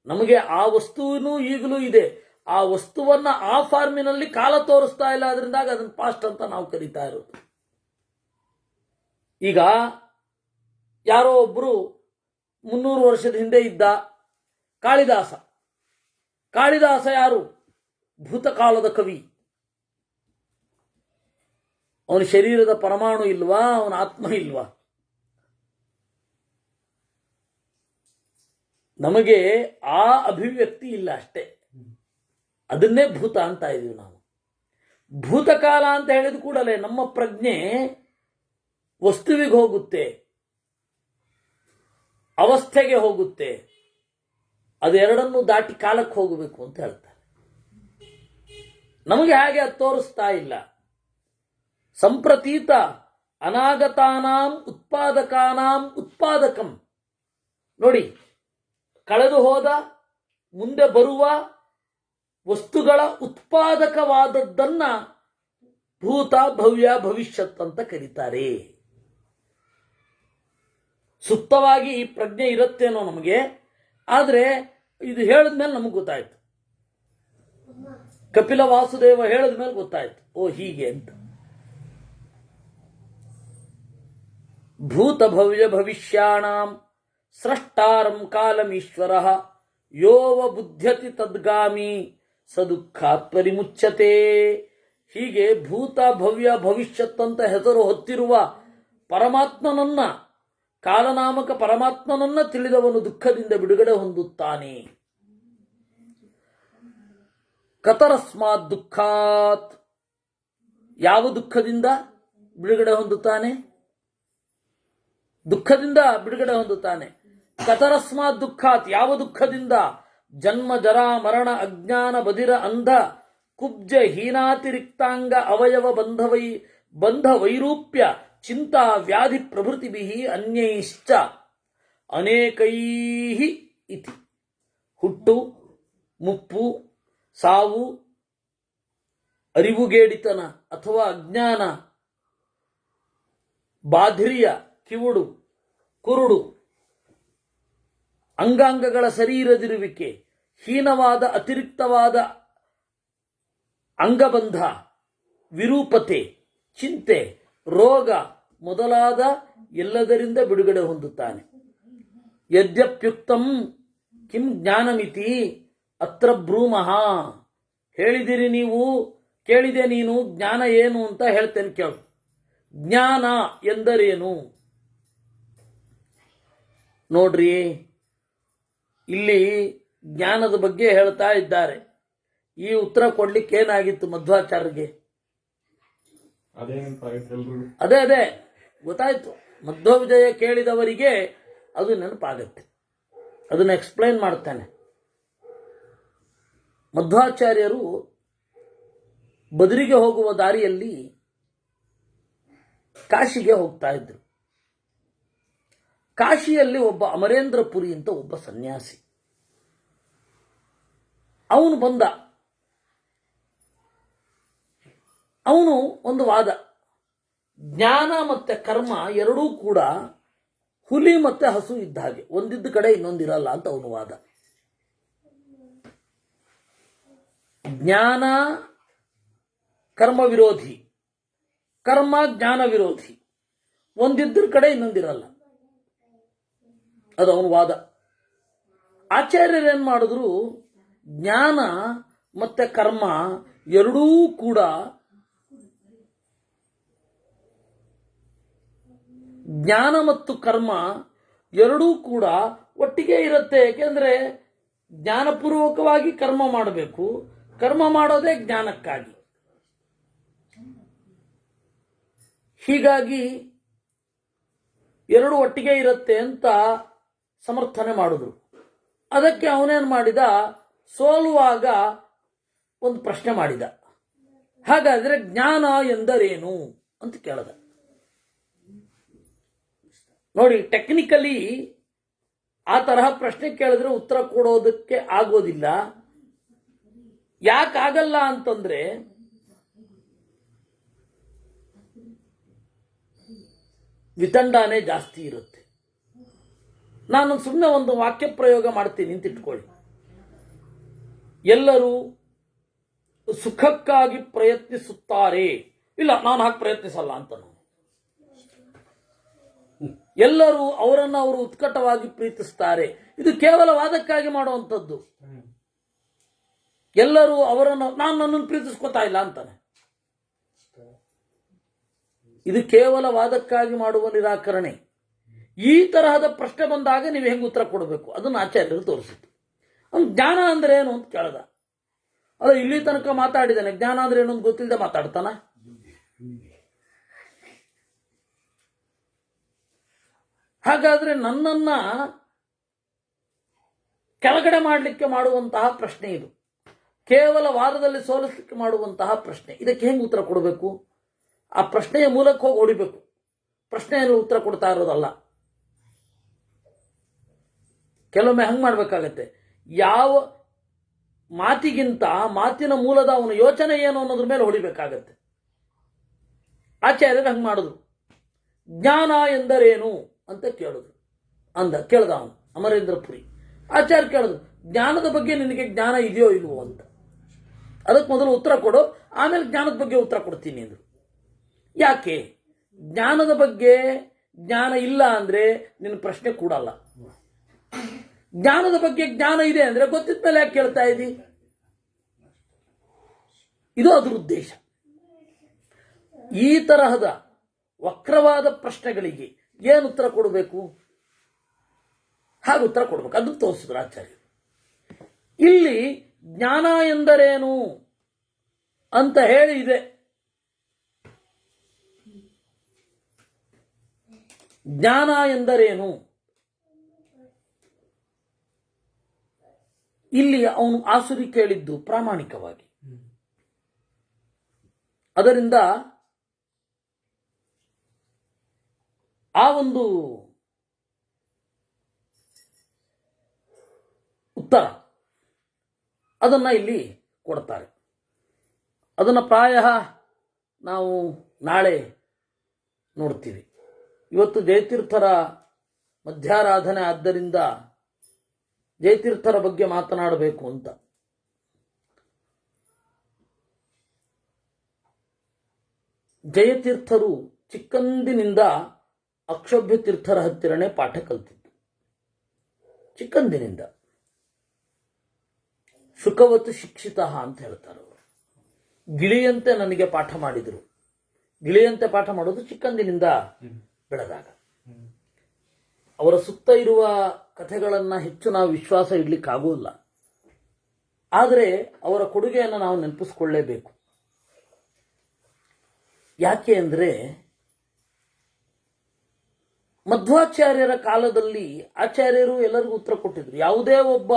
ನಮಗೆ ಆ ವಸ್ತುವಿನೂ ಈಗಲೂ ಇದೆ. ಆ ವಸ್ತುವನ್ನ ಆ ಫಾರ್ಮಿನಲ್ಲಿ ಕಾಲ ತೋರಿಸ್ತಾ ಇಲ್ಲ, ಅದರಿಂದಾಗ ಅದನ್ನು ಪಾಸ್ಟ್ ಅಂತ ನಾವು ಕರೀತಾ ಇರೋದು. ಈಗ ಯಾರೋ ಒಬ್ರು 300 ವರ್ಷದ ಹಿಂದೆ ಇದ್ದ ಕಾಳಿದಾಸ. ಕಾಳಿದಾಸ ಯಾರು? ಭೂತಕಾಲದ ಕವಿ. ಅವನ ಶರೀರದ ಪರಮಾಣು ಇಲ್ವಾ? ಅವನ ಆತ್ಮ ಇಲ್ವಾ? ನಮಗೆ ಆ ಅಭಿವ್ಯಕ್ತಿ ಇಲ್ಲ ಅಷ್ಟೇ. ಅದನ್ನೇ ಭೂತ ಅಂತ ಇದೀವಿ ನಾವು. ಭೂತಕಾಲ ಅಂತ ಹೇಳಿದ ಕೂಡಲೇ ನಮ್ಮ ಪ್ರಜ್ಞೆ ವಸ್ತುವಿಗೆ ಹೋಗುತ್ತೆ, ಅವಸ್ಥೆಗೆ ಹೋಗುತ್ತೆ. ಅದೆರಡನ್ನು ದಾಟಿ ಕಾಲಕ್ಕೆ ಹೋಗಬೇಕು ಅಂತ ಹೇಳ್ತಾರೆ. ನಮಗೆ ಹಾಗೆ ಅದು ತೋರಿಸ್ತಾ ಇಲ್ಲ. ಸಂಪ್ರತೀತ ಅನಾಗತಾನಾಂ ಉತ್ಪಾದಕಾನಾಂ ಉತ್ಪಾದಕಂ. ನೋಡಿ, ಕಳೆದು ಹೋದ ಮುಂದೆ ಬರುವ ವಸ್ತುಗಳ ಉತ್ಪಾದಕವಾದದ್ದನ್ನ ಭೂತ ಭವ್ಯ ಭವಿಷ್ಯತ್ ಅಂತ ಕರೀತಾರೆ. ಸುಪ್ತವಾಗಿ ಈ ಪ್ರಜ್ಞೆ ಇರುತ್ತೇನೋ ನಮಗೆ, ಆದರೆ ಇದು ಹೇಳಿದ್ಮೇಲೆ ನಮಗೆ ಗೊತ್ತಾಯ್ತು. ಕಪಿಲ ವಾಸುದೇವ ಹೇಳಿದ್ಮೇಲೆ ಗೊತ್ತಾಯ್ತು, ಓ ಹೀಗೆ ಅಂತ. ಭೂತ ಭವ್ಯ ಭವಿಷ್ಯಾಣಾಂ ಸ್ರಷ್ಟಾರಂ ಕಾಲಮೀಶ್ವರಃ ಯೋವ ಬುದ್ಧ್ಯತಿ ತದ್ಗಾಮಿ ಸದುಃಖಾತ್ ಪರಿಮುಚ್ಯತೆ. ಹೀಗೆ ಭೂತ ಭವ್ಯ ಭವಿಷ್ಯತ್ ಅಂತ ಹೆಸರು ಹೊತ್ತಿರುವ ಪರಮಾತ್ಮನನ್ನ, ಕಾಲನಾಮಕ ಪರಮಾತ್ಮನನ್ನ ತಿಳಿದವನು ದುಃಖದಿಂದ ಬಿಡುಗಡೆ ಹೊಂದುತ್ತಾನೆ. ಕತರಸ್ಮಾತ್ ದುಃಖಾತ್, ಯಾವ ದುಃಖದಿಂದ ಬಿಡುಗಡೆ ಹೊಂದುತ್ತಾನೆ? ದುಃಖದಿಂದ ಬಿಡುಗಡೆ ಹೊಂದುತ್ತಾನೆ. ಕತರಸ್ಮಾತ್ ದುಃಖಾತ್, ಯಾವ ದುಃಖದಿಂದ? ಜನ್ಮ ಜರಾ ಮರಣ ಅಜ್ಞಾನ ಬದಿರ ಅಂಧ ಕುಬ್ಜ ಹೀನಾತಿರಿಕ್ತಾಂಗ ಅವಯವ ಬಂಧ ವೈರೂಪ್ಯ ಚಿಂತಾ ವ್ಯಾಧಿ ಪ್ರಭೃತಿಭಿ ಅನ್ಯೈಶ್ಚ ಅನೇಕೈಃ ಇತಿ. ಹುಟ್ಟು, ಮುಪ್ಪು, ಸಾವು, ಅರಿವುಗೇಡಿತನ ಅಥವಾ ಅಜ್ಞಾನ, ಬಾಧಿರ್ಯ, ಕಿವುಡು, ಕುರುಡು, ಅಂಗಾಂಗಗಳ ಸರಿಯಿರದಿರುವಿಕೆ, ಹೀನವಾದ ಅತಿರಿಕ್ತವಾದ ಅಂಗಬಂಧ, ವಿರೂಪತೆ, ಚಿಂತೆ, ರೋಗ ಮೊದಲಾದ ಎಲ್ಲದರಿಂದ ಬಿಡುಗಡೆ ಹೊಂದುತ್ತಾನೆ. ಯದ್ಯಪ್ಯುಕ್ತಂ ಕಿಂ ಜ್ಞಾನಮಿತಿ ಅತ್ರ ಬ್ರೂಮಃ. ಹೇಳಿದಿರಿ ನೀವು, ಕೇಳಿದೆ ನೀನು, ಜ್ಞಾನ ಏನು ಅಂತ ಹೇಳ್ತೇನೆ ಕೇಳು. ಜ್ಞಾನ ಎಂದರೇನು? ನೋಡ್ರಿ, ಇಲ್ಲಿ ಜ್ಞಾನದ ಬಗ್ಗೆ ಹೇಳ್ತಾ ಇದ್ದಾರೆ. ಈ ಉತ್ತರ ಕೊಡ್ಲಿಕ್ಕೆ ಏನಾಗಿತ್ತು ಮಧ್ವಾಚಾರ್ಯರಿಗೆ? ಅದೇ ಗೊತ್ತಾಯ್ತು. ಮಧ್ವ ವಿಜಯ ಕೇಳಿದವರಿಗೆ ಅದು ನೆನಪಾಗತ್ತೆ. ಅದನ್ನು ಎಕ್ಸ್ಪ್ಲೈನ್ ಮಾಡ್ತಾನೆ. ಮಧ್ವಾಚಾರ್ಯರು ಬದರಿಗೆ ಹೋಗುವ ದಾರಿಯಲ್ಲಿ ಕಾಶಿಗೆ ಹೋಗ್ತಾ ಇದ್ರು. ಕಾಶಿಯಲ್ಲಿ ಒಬ್ಬ ಅಮರೇಂದ್ರಪುರಿ ಅಂತ ಒಬ್ಬ ಸನ್ಯಾಸಿ, ಅವನು ಬಂದ. ಅವನು ಒಂದು ವಾದ, ಜ್ಞಾನ ಮತ್ತೆ ಕರ್ಮ ಎರಡೂ ಕೂಡ ಹುಲಿ ಮತ್ತೆ ಹಸು ಇದ್ದ ಹಾಗೆ, ಒಂದಿದ್ದ ಕಡೆ ಇನ್ನೊಂದಿರಲ್ಲ ಅಂತ ಅವನು ವಾದ. ಜ್ಞಾನ ಕರ್ಮ ವಿರೋಧಿ, ಕರ್ಮ ಜ್ಞಾನ ವಿರೋಧಿ, ಒಂದಿದ್ರ ಕಡೆ ಇನ್ನೊಂದಿರಲ್ಲ, ಅದು ಅವನ ವಾದ. ಆಚಾರ್ಯರೇನ್ ಮಾಡಿದ್ರು, ಜ್ಞಾನ ಮತ್ತೆ ಕರ್ಮ ಎರಡೂ ಕೂಡ ಜ್ಞಾನ ಮತ್ತು ಕರ್ಮ ಎರಡೂ ಕೂಡ ಒಟ್ಟಿಗೆ ಇರುತ್ತೆ. ಏಕೆಂದ್ರೆ ಜ್ಞಾನಪೂರ್ವಕವಾಗಿ ಕರ್ಮ ಮಾಡಬೇಕು, ಕರ್ಮ ಮಾಡೋದೇ ಜ್ಞಾನಕ್ಕಾಗಿ. ಹೀಗಾಗಿ ಎರಡು ಒಟ್ಟಿಗೆ ಇರುತ್ತೆ ಅಂತ ಸಮರ್ಥನೆ ಮಾಡಿದ್ರು. ಅದಕ್ಕೆ ಅವನೇನು ಮಾಡಿದ, ಸೋಲುವಾಗ ಒಂದು ಪ್ರಶ್ನೆ ಮಾಡಿದ. ಹಾಗಾದ್ರೆ ಜ್ಞಾನ ಎಂದರೇನು ಅಂತ ಕೇಳಿದ. ನೋಡಿ, ಟೆಕ್ನಿಕಲಿ ಆ ತರಹ ಪ್ರಶ್ನೆ ಕೇಳಿದ್ರೆ ಉತ್ತರ ಕೊಡೋದಕ್ಕೆ ಆಗೋದಿಲ್ಲ. ಯಾಕಾಗಲ್ಲ ಅಂತಂದ್ರೆ ವಿತಂಡಾನೇ ಜಾಸ್ತಿ ಇರುತ್ತೆ. ನಾನು ಸುಮ್ಮನೆ ಒಂದು ವಾಕ್ಯ ಪ್ರಯೋಗ ಮಾಡ್ತೀನಿ ಅಂತ ಇಟ್ಕೊಳ್ಳಿ. ಎಲ್ಲರೂ ಸುಖಕ್ಕಾಗಿ ಪ್ರಯತ್ನಿಸುತ್ತಾರೆ. ಇಲ್ಲ, ನಾನು ಹಾಗೆ ಪ್ರಯತ್ನಿಸಲ್ಲ ಅಂತ. ಎಲ್ಲರೂ ಅವರನ್ನು ಅವರು ಉತ್ಕಟವಾಗಿ ಪ್ರೀತಿಸ್ತಾರೆ. ಇದು ಕೇವಲ ವಾದಕ್ಕಾಗಿ ಮಾಡುವಂಥದ್ದು. ಎಲ್ಲರೂ ಅವರನ್ನು ನಾನು ನನ್ನನ್ನು ಪ್ರೀತಿಸ್ಕೊತಾ ಇಲ್ಲ ಅಂತಾನೆ. ಇದು ಕೇವಲ ವಾದಕ್ಕಾಗಿ ಮಾಡುವ ನಿರಾಕರಣೆ. ಈ ತರಹದ ಪ್ರಶ್ನೆ ಬಂದಾಗ ನೀವು ಹೆಂಗೆ ಉತ್ತರ ಕೊಡಬೇಕು ಅದನ್ನು ಆಚಾರ್ಯರು ತೋರಿಸಿತು. ಜ್ಞಾನ ಅಂದ್ರೆ ಏನು ಅಂತ ಕೇಳ್ದ. ಅಲ್ಲ, ಇಲ್ಲಿ ತನಕ ಮಾತಾಡಿದ್ದಾನೆ, ಜ್ಞಾನ ಅಂದ್ರೆ ಏನು ಅಂತ ಗೊತ್ತಿಲ್ಲದೆ ಮಾತಾಡ್ತಾನ? ಹಾಗಾದ್ರೆ ನನ್ನನ್ನ ಕೆಳಗಡೆ ಮಾಡಲಿಕ್ಕೆ ಮಾಡುವಂತಹ ಪ್ರಶ್ನೆ ಇದು. ಕೇವಲ ವಾರದಲ್ಲಿ ಸೋಲಿಸಲಿಕ್ಕೆ ಮಾಡುವಂತಹ ಪ್ರಶ್ನೆ. ಇದಕ್ಕೆ ಹೆಂಗೆ ಉತ್ತರ ಕೊಡಬೇಕು? ಆ ಪ್ರಶ್ನೆಯ ಮೂಲಕ ಹೋಗಿ ಹೊಡಿಬೇಕು. ಪ್ರಶ್ನೆಯಲ್ಲಿ ಉತ್ತರ ಕೊಡ್ತಾ ಇರೋದಲ್ಲ. ಕೆಲವೊಮ್ಮೆ ಹಂಗೆ ಮಾಡ್ಬೇಕಾಗತ್ತೆ. ಯಾವ ಮಾತಿಗಿಂತ ಮಾತಿನ ಮೂಲದ ಅವನ ಯೋಚನೆ ಏನು ಅನ್ನೋದ್ರ ಮೇಲೆ ಹೊಡಿಬೇಕಾಗತ್ತೆ. ಆಚಾರ್ಯರು ಹಂಗೆ ಮಾಡಿದ್ರು. ಜ್ಞಾನ ಎಂದರೇನು ಅಂತ ಕೇಳ್ದ ಅವನು ಅಮರೇಂದ್ರ ಪುರಿ. ಆಚಾರ್ಯ ಕೇಳಿದ್ರು, ಜ್ಞಾನದ ಬಗ್ಗೆ ನಿನಗೆ ಜ್ಞಾನ ಇದೆಯೋ ಇಲ್ವೋ ಅಂತ. ಅದಕ್ಕೆ ಮೊದಲು ಉತ್ತರ ಕೊಡು, ಆಮೇಲೆ ಜ್ಞಾನದ ಬಗ್ಗೆ ಉತ್ತರ ಕೊಡ್ತೀನಿ ಅಂದ್ರು. ಯಾಕೆ? ಜ್ಞಾನದ ಬಗ್ಗೆ ಜ್ಞಾನ ಇಲ್ಲ ಅಂದ್ರೆ ನಿನ್ನ ಪ್ರಶ್ನೆ ಕೂಡಲ್ಲ. ಜ್ಞಾನದ ಬಗ್ಗೆ ಜ್ಞಾನ ಇದೆ ಅಂದ್ರೆ ಗೊತ್ತಿದ್ದ ಮೇಲೆ ಯಾಕೆ ಕೇಳ್ತಾ ಇದ್ದಿ? ಇದು ಅದ್ರ ಉದ್ದೇಶ. ಈ ತರಹದ ವಕ್ರವಾದ ಪ್ರಶ್ನೆಗಳಿಗೆ ಏನು ಉತ್ತರ ಕೊಡಬೇಕು ಹಾಗೆ ಉತ್ತರ ಕೊಡಬೇಕು. ಅದನ್ನು ತೋರಿಸಿದ್ರು ಆಚಾರ್ಯರು. ಇಲ್ಲಿ ಜ್ಞಾನ ಎಂದರೇನು ಅಂತ ಹೇಳಿ ಇದೆ. ಜ್ಞಾನ ಎಂದರೇನು? ಇಲ್ಲಿ ಅವನು ಆಸುರಿ ಕೇಳಿದ್ದು ಪ್ರಾಮಾಣಿಕವಾಗಿ. ಅದರಿಂದ ಆ ಒಂದು ಉತ್ತರ ಅದನ್ನ ಇಲ್ಲಿ ಕೊಡ್ತಾರೆ. ಅದನ್ನು ಪ್ರಾಯ ನಾವು ನಾಳೆ ನೋಡ್ತೀವಿ. ಇವತ್ತು ಜಯತೀರ್ಥರ ಮಧ್ಯಾರಾಧನೆ ಆದ್ದರಿಂದ ಜಯತೀರ್ಥರ ಬಗ್ಗೆ ಮಾತನಾಡಬೇಕು ಅಂತ. ಜಯತೀರ್ಥರು ಚಿಕ್ಕಂದಿನಿಂದ ಅಕ್ಷೋಭ್ಯ ತೀರ್ಥರ ಹತ್ತಿರನೇ ಪಾಠ ಕಲ್ತಿದ್ದು. ಚಿಕ್ಕಂದಿನಿಂದ ಶುಕವತ್ ಶಿಕ್ಷಿತ ಅಂತ ಹೇಳ್ತಾರೆ ಅವರು. ಗಿಳಿಯಂತೆ ನನಗೆ ಪಾಠ ಮಾಡಿದರು. ಗಿಳಿಯಂತೆ ಪಾಠ ಮಾಡೋದು ಚಿಕ್ಕಂದಿನಿಂದ ಬೆಳೆದಾಗ. ಅವರ ಸುತ್ತ ಇರುವ ಕಥೆಗಳನ್ನ ಹೆಚ್ಚು ನಾವು ವಿಶ್ವಾಸ ಇಡ್ಲಿಕ್ಕಾಗೋಲ್ಲ. ಆದರೆ ಅವರ ಕೊಡುಗೆಯನ್ನು ನಾವು ನೆನಪಿಸ್ಕೊಳ್ಳೇಬೇಕು. ಯಾಕೆ ಅಂದ್ರೆ ಮಧ್ವಾಚಾರ್ಯರ ಕಾಲದಲ್ಲಿ ಆಚಾರ್ಯರು ಎಲ್ಲರಿಗೂ ಉತ್ತರ ಕೊಟ್ಟಿದ್ರು. ಯಾವುದೇ ಒಬ್ಬ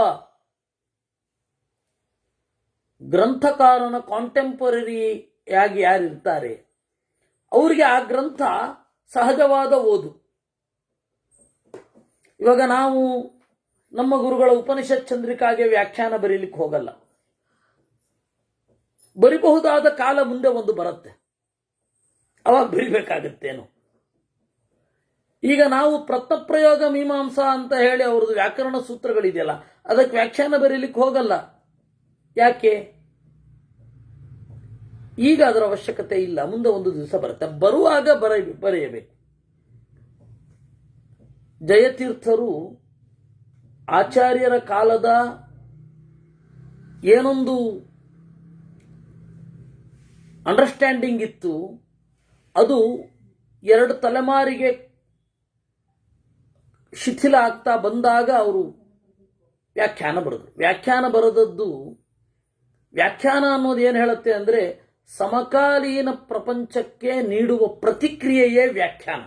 ಗ್ರಂಥಕಾರನ ಕಾಂಟೆಂಪರರಿಯಾಗಿ ಯಾರಿರ್ತಾರೆ ಅವರಿಗೆ ಆ ಗ್ರಂಥ ಸಹಜವಾದ ಓದು. ಇವಾಗ ನಾವು ನಮ್ಮ ಗುರುಗಳ ಉಪನಿಷತ್ ಚಂದ್ರಿಕಾಗೆ ವ್ಯಾಖ್ಯಾನ ಬರೀಲಿಕ್ಕೆ ಹೋಗಲ್ಲ. ಬರಿಬಹುದಾದ ಕಾಲ ಮುಂದೆ ಒಂದು ಬರುತ್ತೆ, ಅವಾಗ ಬರಿಬೇಕಾಗತ್ತೇನೋ. ಈಗ ನಾವು ಪ್ರತ್ಯಪ್ರಯೋಗ ಮೀಮಾಂಸಾ ಅಂತ ಹೇಳಿ ಅವ್ರದ್ದು ವ್ಯಾಕರಣ ಸೂತ್ರಗಳಿದೆಯಲ್ಲ, ಅದಕ್ಕೆ ವ್ಯಾಖ್ಯಾನ ಬರೀಲಿಕ್ಕೆ ಹೋಗಲ್ಲ. ಯಾಕೆ? ಈಗ ಅದರ ಅವಶ್ಯಕತೆ ಇಲ್ಲ. ಮುಂದೆ ಒಂದು ದಿವಸ ಬರುತ್ತೆ, ಬರುವಾಗ ಬರೆಯಬೇಕು. ಜಯತೀರ್ಥರು ಆಚಾರ್ಯರ ಕಾಲದ ಏನೊಂದು ಅಂಡರ್ಸ್ಟ್ಯಾಂಡಿಂಗ್ ಇತ್ತು, ಅದು 2 ತಲೆಮಾರಿಗೆ ಶಿಥಿಲ ಆಗ್ತಾ ಬಂದಾಗ ಅವರು ವ್ಯಾಖ್ಯಾನ ಬರೆದರು. ವ್ಯಾಖ್ಯಾನ ಬರೆದದ್ದು, ವ್ಯಾಖ್ಯಾನ ಅನ್ನೋದು ಏನು ಹೇಳುತ್ತೆ ಅಂದ್ರೆ ಸಮಕಾಲೀನ ಪ್ರಪಂಚಕ್ಕೆ ನೀಡುವ ಪ್ರತಿಕ್ರಿಯೆಯೇ ವ್ಯಾಖ್ಯಾನ.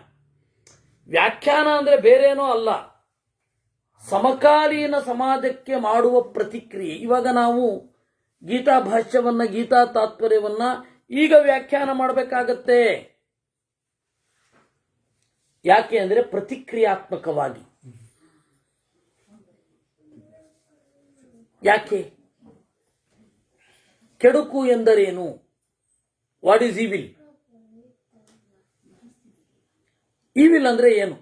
ವ್ಯಾಖ್ಯಾನ ಅಂದ್ರೆ ಬೇರೇನೋ ಅಲ್ಲ, ಸಮಕಾಲೀನ ಸಮಾಜಕ್ಕೆ ಮಾಡುವ ಪ್ರತಿಕ್ರಿಯೆ. ಇವಾಗ ನಾವು ಗೀತಾ ಭಾಷ್ಯವನ್ನ, ಗೀತಾ ತಾತ್ಪರ್ಯವನ್ನ ಈಗ ವ್ಯಾಖ್ಯಾನ ಮಾಡಬೇಕಾಗತ್ತೆ. ಯಾಕೆ ಅಂದ್ರೆ ಪ್ರತಿಕ್ರಿಯಾತ್ಮಕವಾಗಿ. ಯಾಕೆ? ಕೆಡುಕು ಎಂದರೇನು? What is evil? ಈವಿಲ್ ಅಂದ್ರೆ ಏನು?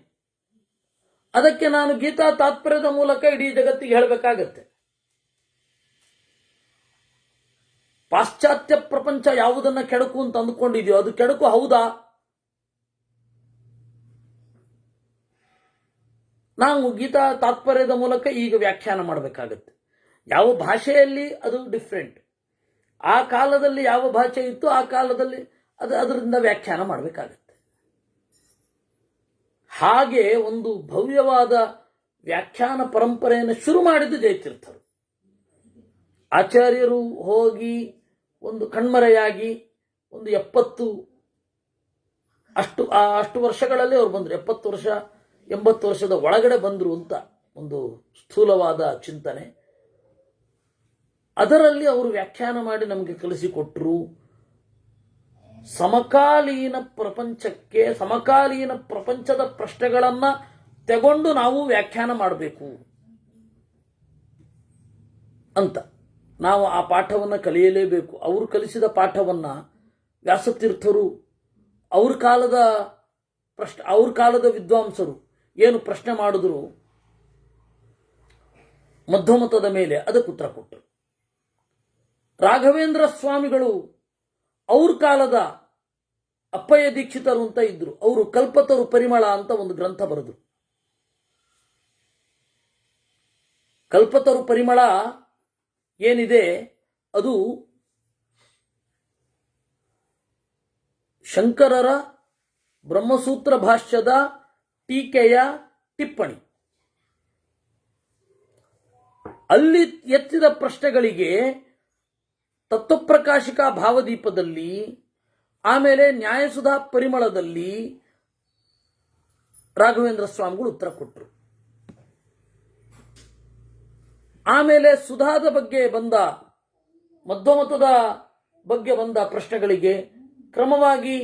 ಅದಕ್ಕೆ ನಾನು ಗೀತಾ ತಾತ್ಪರ್ಯದ ಮೂಲಕ ಇಡೀ ಜಗತ್ತಿಗೆ ಹೇಳಬೇಕಾಗತ್ತೆ. ಪಾಶ್ಚಾತ್ಯ ಪ್ರಪಂಚ ಯಾವುದನ್ನ ಕೆಡುಕು ಅಂತ ಅಂದುಕೊಂಡಿದೆಯೋ ಅದು ಕೆಡುಕು ಹೌದಾ? ನಾವು ಗೀತಾ ತಾತ್ಪರ್ಯದ ಮೂಲಕ ಈಗ ವ್ಯಾಖ್ಯಾನ ಮಾಡಬೇಕಾಗತ್ತೆ. ಯಾವ ಭಾಷೆಯಲ್ಲಿ ಅದು ಡಿಫ್ರೆಂಟ್. ಆ ಕಾಲದಲ್ಲಿ ಯಾವ ಭಾಷೆ ಇತ್ತು ಆ ಕಾಲದಲ್ಲಿ ಅದರಿಂದ ವ್ಯಾಖ್ಯಾನ ಮಾಡಬೇಕಾಗತ್ತೆ. ಹಾಗೆ ಒಂದು ಭವ್ಯವಾದ ವ್ಯಾಖ್ಯಾನ ಪರಂಪರೆಯನ್ನು ಶುರು ಮಾಡಿದ್ದು ಜಯತೀರ್ಥರು. ಆಚಾರ್ಯರು ಹೋಗಿ ಒಂದು ಕಣ್ಮರೆಯಾಗಿ ಒಂದು 70 ಅಷ್ಟು ವರ್ಷಗಳಲ್ಲಿ ಅವ್ರು ಬಂದರು. 70 ವರ್ಷ 80 ವರ್ಷದ ಒಳಗಡೆ ಬಂದರು ಅಂತ ಒಂದು ಸ್ಥೂಲವಾದ ಚಿಂತನೆ. ಅದರಲ್ಲಿ ಅವರು ವ್ಯಾಖ್ಯಾನ ಮಾಡಿ ನಮಗೆ ಕಲಿಸಿಕೊಟ್ರು. ಸಮಕಾಲೀನ ಪ್ರಪಂಚದ ಪ್ರಶ್ನೆಗಳನ್ನ ತಗೊಂಡು ನಾವು ವ್ಯಾಖ್ಯಾನ ಮಾಡಬೇಕು ಅಂತ. ನಾವು ಆ ಪಾಠವನ್ನು ಕಲಿಯಲೇಬೇಕು. ಅವರು ಕಲಿಸಿದ ಪಾಠವನ್ನ ವ್ಯಾಸತೀರ್ಥರು ಅವ್ರ ಕಾಲದ ವಿದ್ವಾಂಸರು ಏನು ಪ್ರಶ್ನೆ ಮಾಡಿದ್ರು ಮಧ್ವಮತದ ಮೇಲೆ ಅದಕ್ಕೆ ಉತ್ತರ ಕೊಟ್ಟರು. ರಾಘವೇಂದ್ರ ಸ್ವಾಮಿಗಳು ಅವ್ರ ಕಾಲದ ಅಪ್ಪಯ್ಯ ದೀಕ್ಷಿತರು ಅಂತ ಇದ್ರು. ಅವರು ಕಲ್ಪತರು ಪರಿಮಳ ಅಂತ ಒಂದು ಗ್ರಂಥ ಬರೆದ್ರು. ಕಲ್ಪತರು ಪರಿಮಳ ಏನಿದೆ ಅದು ಶಂಕರರ ಬ್ರಹ್ಮಸೂತ್ರ ಭಾಷ್ಯದ ಟೀಕೆಯ ಟಿಪ್ಪಣಿ. ಅಲ್ಲಿ ಎತ್ತಿದ ಪ್ರಶ್ನೆಗಳಿಗೆ ತತ್ವಪ್ರಕಾಶಿಕಾ ಭಾವದೀಪದಲ್ಲಿ, ಆಮೇಲೆ ನ್ಯಾಯಸುಧಾ ಪರಿಮಳದಲ್ಲಿ ರಾಘವೇಂದ್ರ ಸ್ವಾಮಿಗಳು ಉತ್ತರ ಕೊಟ್ಟರು. ಆಮೇಲೆ ಸುಧಾದ ಬಗ್ಗೆ ಬಂದ, ಮಧ್ವಮತದ ಬಗ್ಗೆ ಬಂದ ಪ್ರಶ್ನೆಗಳಿಗೆ ಕ್ರಮವಾಗಿ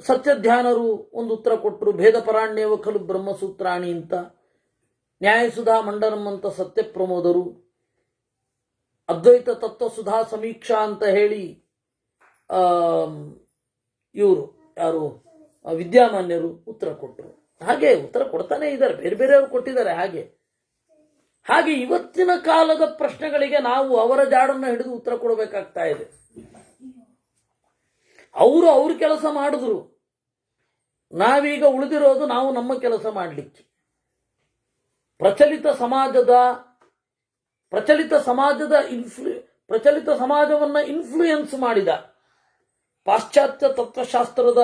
ಸತ್ಯಧ್ಯಾನರು ಒಂದು ಉತ್ತರ ಕೊಟ್ಟರು. ಭೇದ ಪರಾಣ್ಯವ ಖಲು ಬ್ರಹ್ಮಸೂತ್ರಾಣಿ ಅಂತ. ನ್ಯಾಯಸುಧಾ ಮಂಡನಂ ಅಂತ ಸತ್ಯಪ್ರಮೋದರು. ಅದ್ವೈತ ತತ್ವ ಸುಧಾ ಸಮೀಕ್ಷಾ ಅಂತ ಹೇಳಿ ಇವರು ಯಾರು ವಿದ್ಯಾಮಾನ್ಯರು ಉತ್ತರ ಕೊಟ್ಟರು. ಹಾಗೆ ಉತ್ತರ ಕೊಡ್ತಾನೆ ಇದ್ದಾರೆ, ಬೇರೆ ಬೇರೆಯವರು ಕೊಟ್ಟಿದ್ದಾರೆ. ಹಾಗೆ ಇವತ್ತಿನ ಕಾಲದ ಪ್ರಶ್ನೆಗಳಿಗೆ ನಾವು ಅವರ ಜಾಡನ್ನು ಹಿಡಿದು ಉತ್ತರ ಕೊಡಬೇಕಾಗ್ತಾ ಇದೆ. ಅವರು ಅವ್ರ ಕೆಲಸ ಮಾಡಿದ್ರು, ನಾವೀಗ ಉಳಿದಿರೋದು ನಾವು ನಮ್ಮ ಕೆಲಸ ಮಾಡಲಿಕ್ಕೆ. ಪ್ರಚಲಿತ ಸಮಾಜವನ್ನ ಇನ್ಫ್ಲೂಯೆನ್ಸ್ ಮಾಡಿದ ಪಾಶ್ಚಾತ್ಯ ತತ್ವಶಾಸ್ತ್ರದ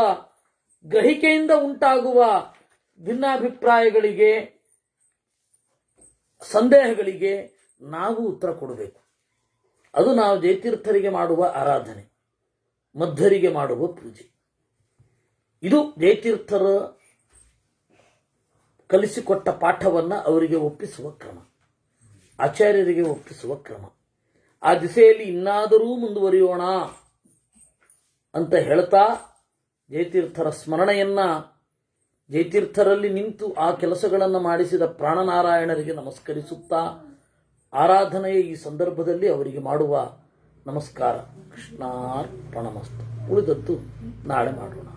ಗ್ರಹಿಕೆಯಿಂದ ಉಂಟಾಗುವ ಭಿನ್ನಾಭಿಪ್ರಾಯಗಳಿಗೆ, ಸಂದೇಹಗಳಿಗೆ ನಾವು ಉತ್ತರ ಕೊಡಬೇಕು. ಅದು ನಾವು ಜಯತೀರ್ಥರಿಗೆ ಮಾಡುವ ಆರಾಧನೆ, ಮಧ್ವರಿಗೆ ಮಾಡುವ ಪೂಜೆ. ಇದು ಜಯತೀರ್ಥರ ಕಲಿಸಿಕೊಟ್ಟ ಪಾಠವನ್ನು ಅವರಿಗೆ ಒಪ್ಪಿಸುವ ಕ್ರಮ, ಆಚಾರ್ಯರಿಗೆ ಒಪ್ಪಿಸುವ ಕ್ರಮ. ಆ ದಿಸೆಯಲ್ಲಿ ಇನ್ನಾದರೂ ಮುಂದುವರಿಯೋಣ ಅಂತ ಹೇಳ್ತಾ ಜಯತೀರ್ಥರ ಸ್ಮರಣೆಯನ್ನ, ಜಯತೀರ್ಥರಲ್ಲಿ ನಿಂತು ಆ ಕೆಲಸಗಳನ್ನು ಮಾಡಿಸಿದ ಪ್ರಾಣನಾರಾಯಣರಿಗೆ ನಮಸ್ಕರಿಸುತ್ತಾ, ಆರಾಧನೆಯ ಈ ಸಂದರ್ಭದಲ್ಲಿ ಅವರಿಗೆ ಮಾಡುವ ನಮಸ್ಕಾರ. ಕೃಷ್ಣಾರ್ಪಣಮಸ್ತು. ಉಳಿದದ್ದು ನಾಳೆ ಮಾಡೋಣ.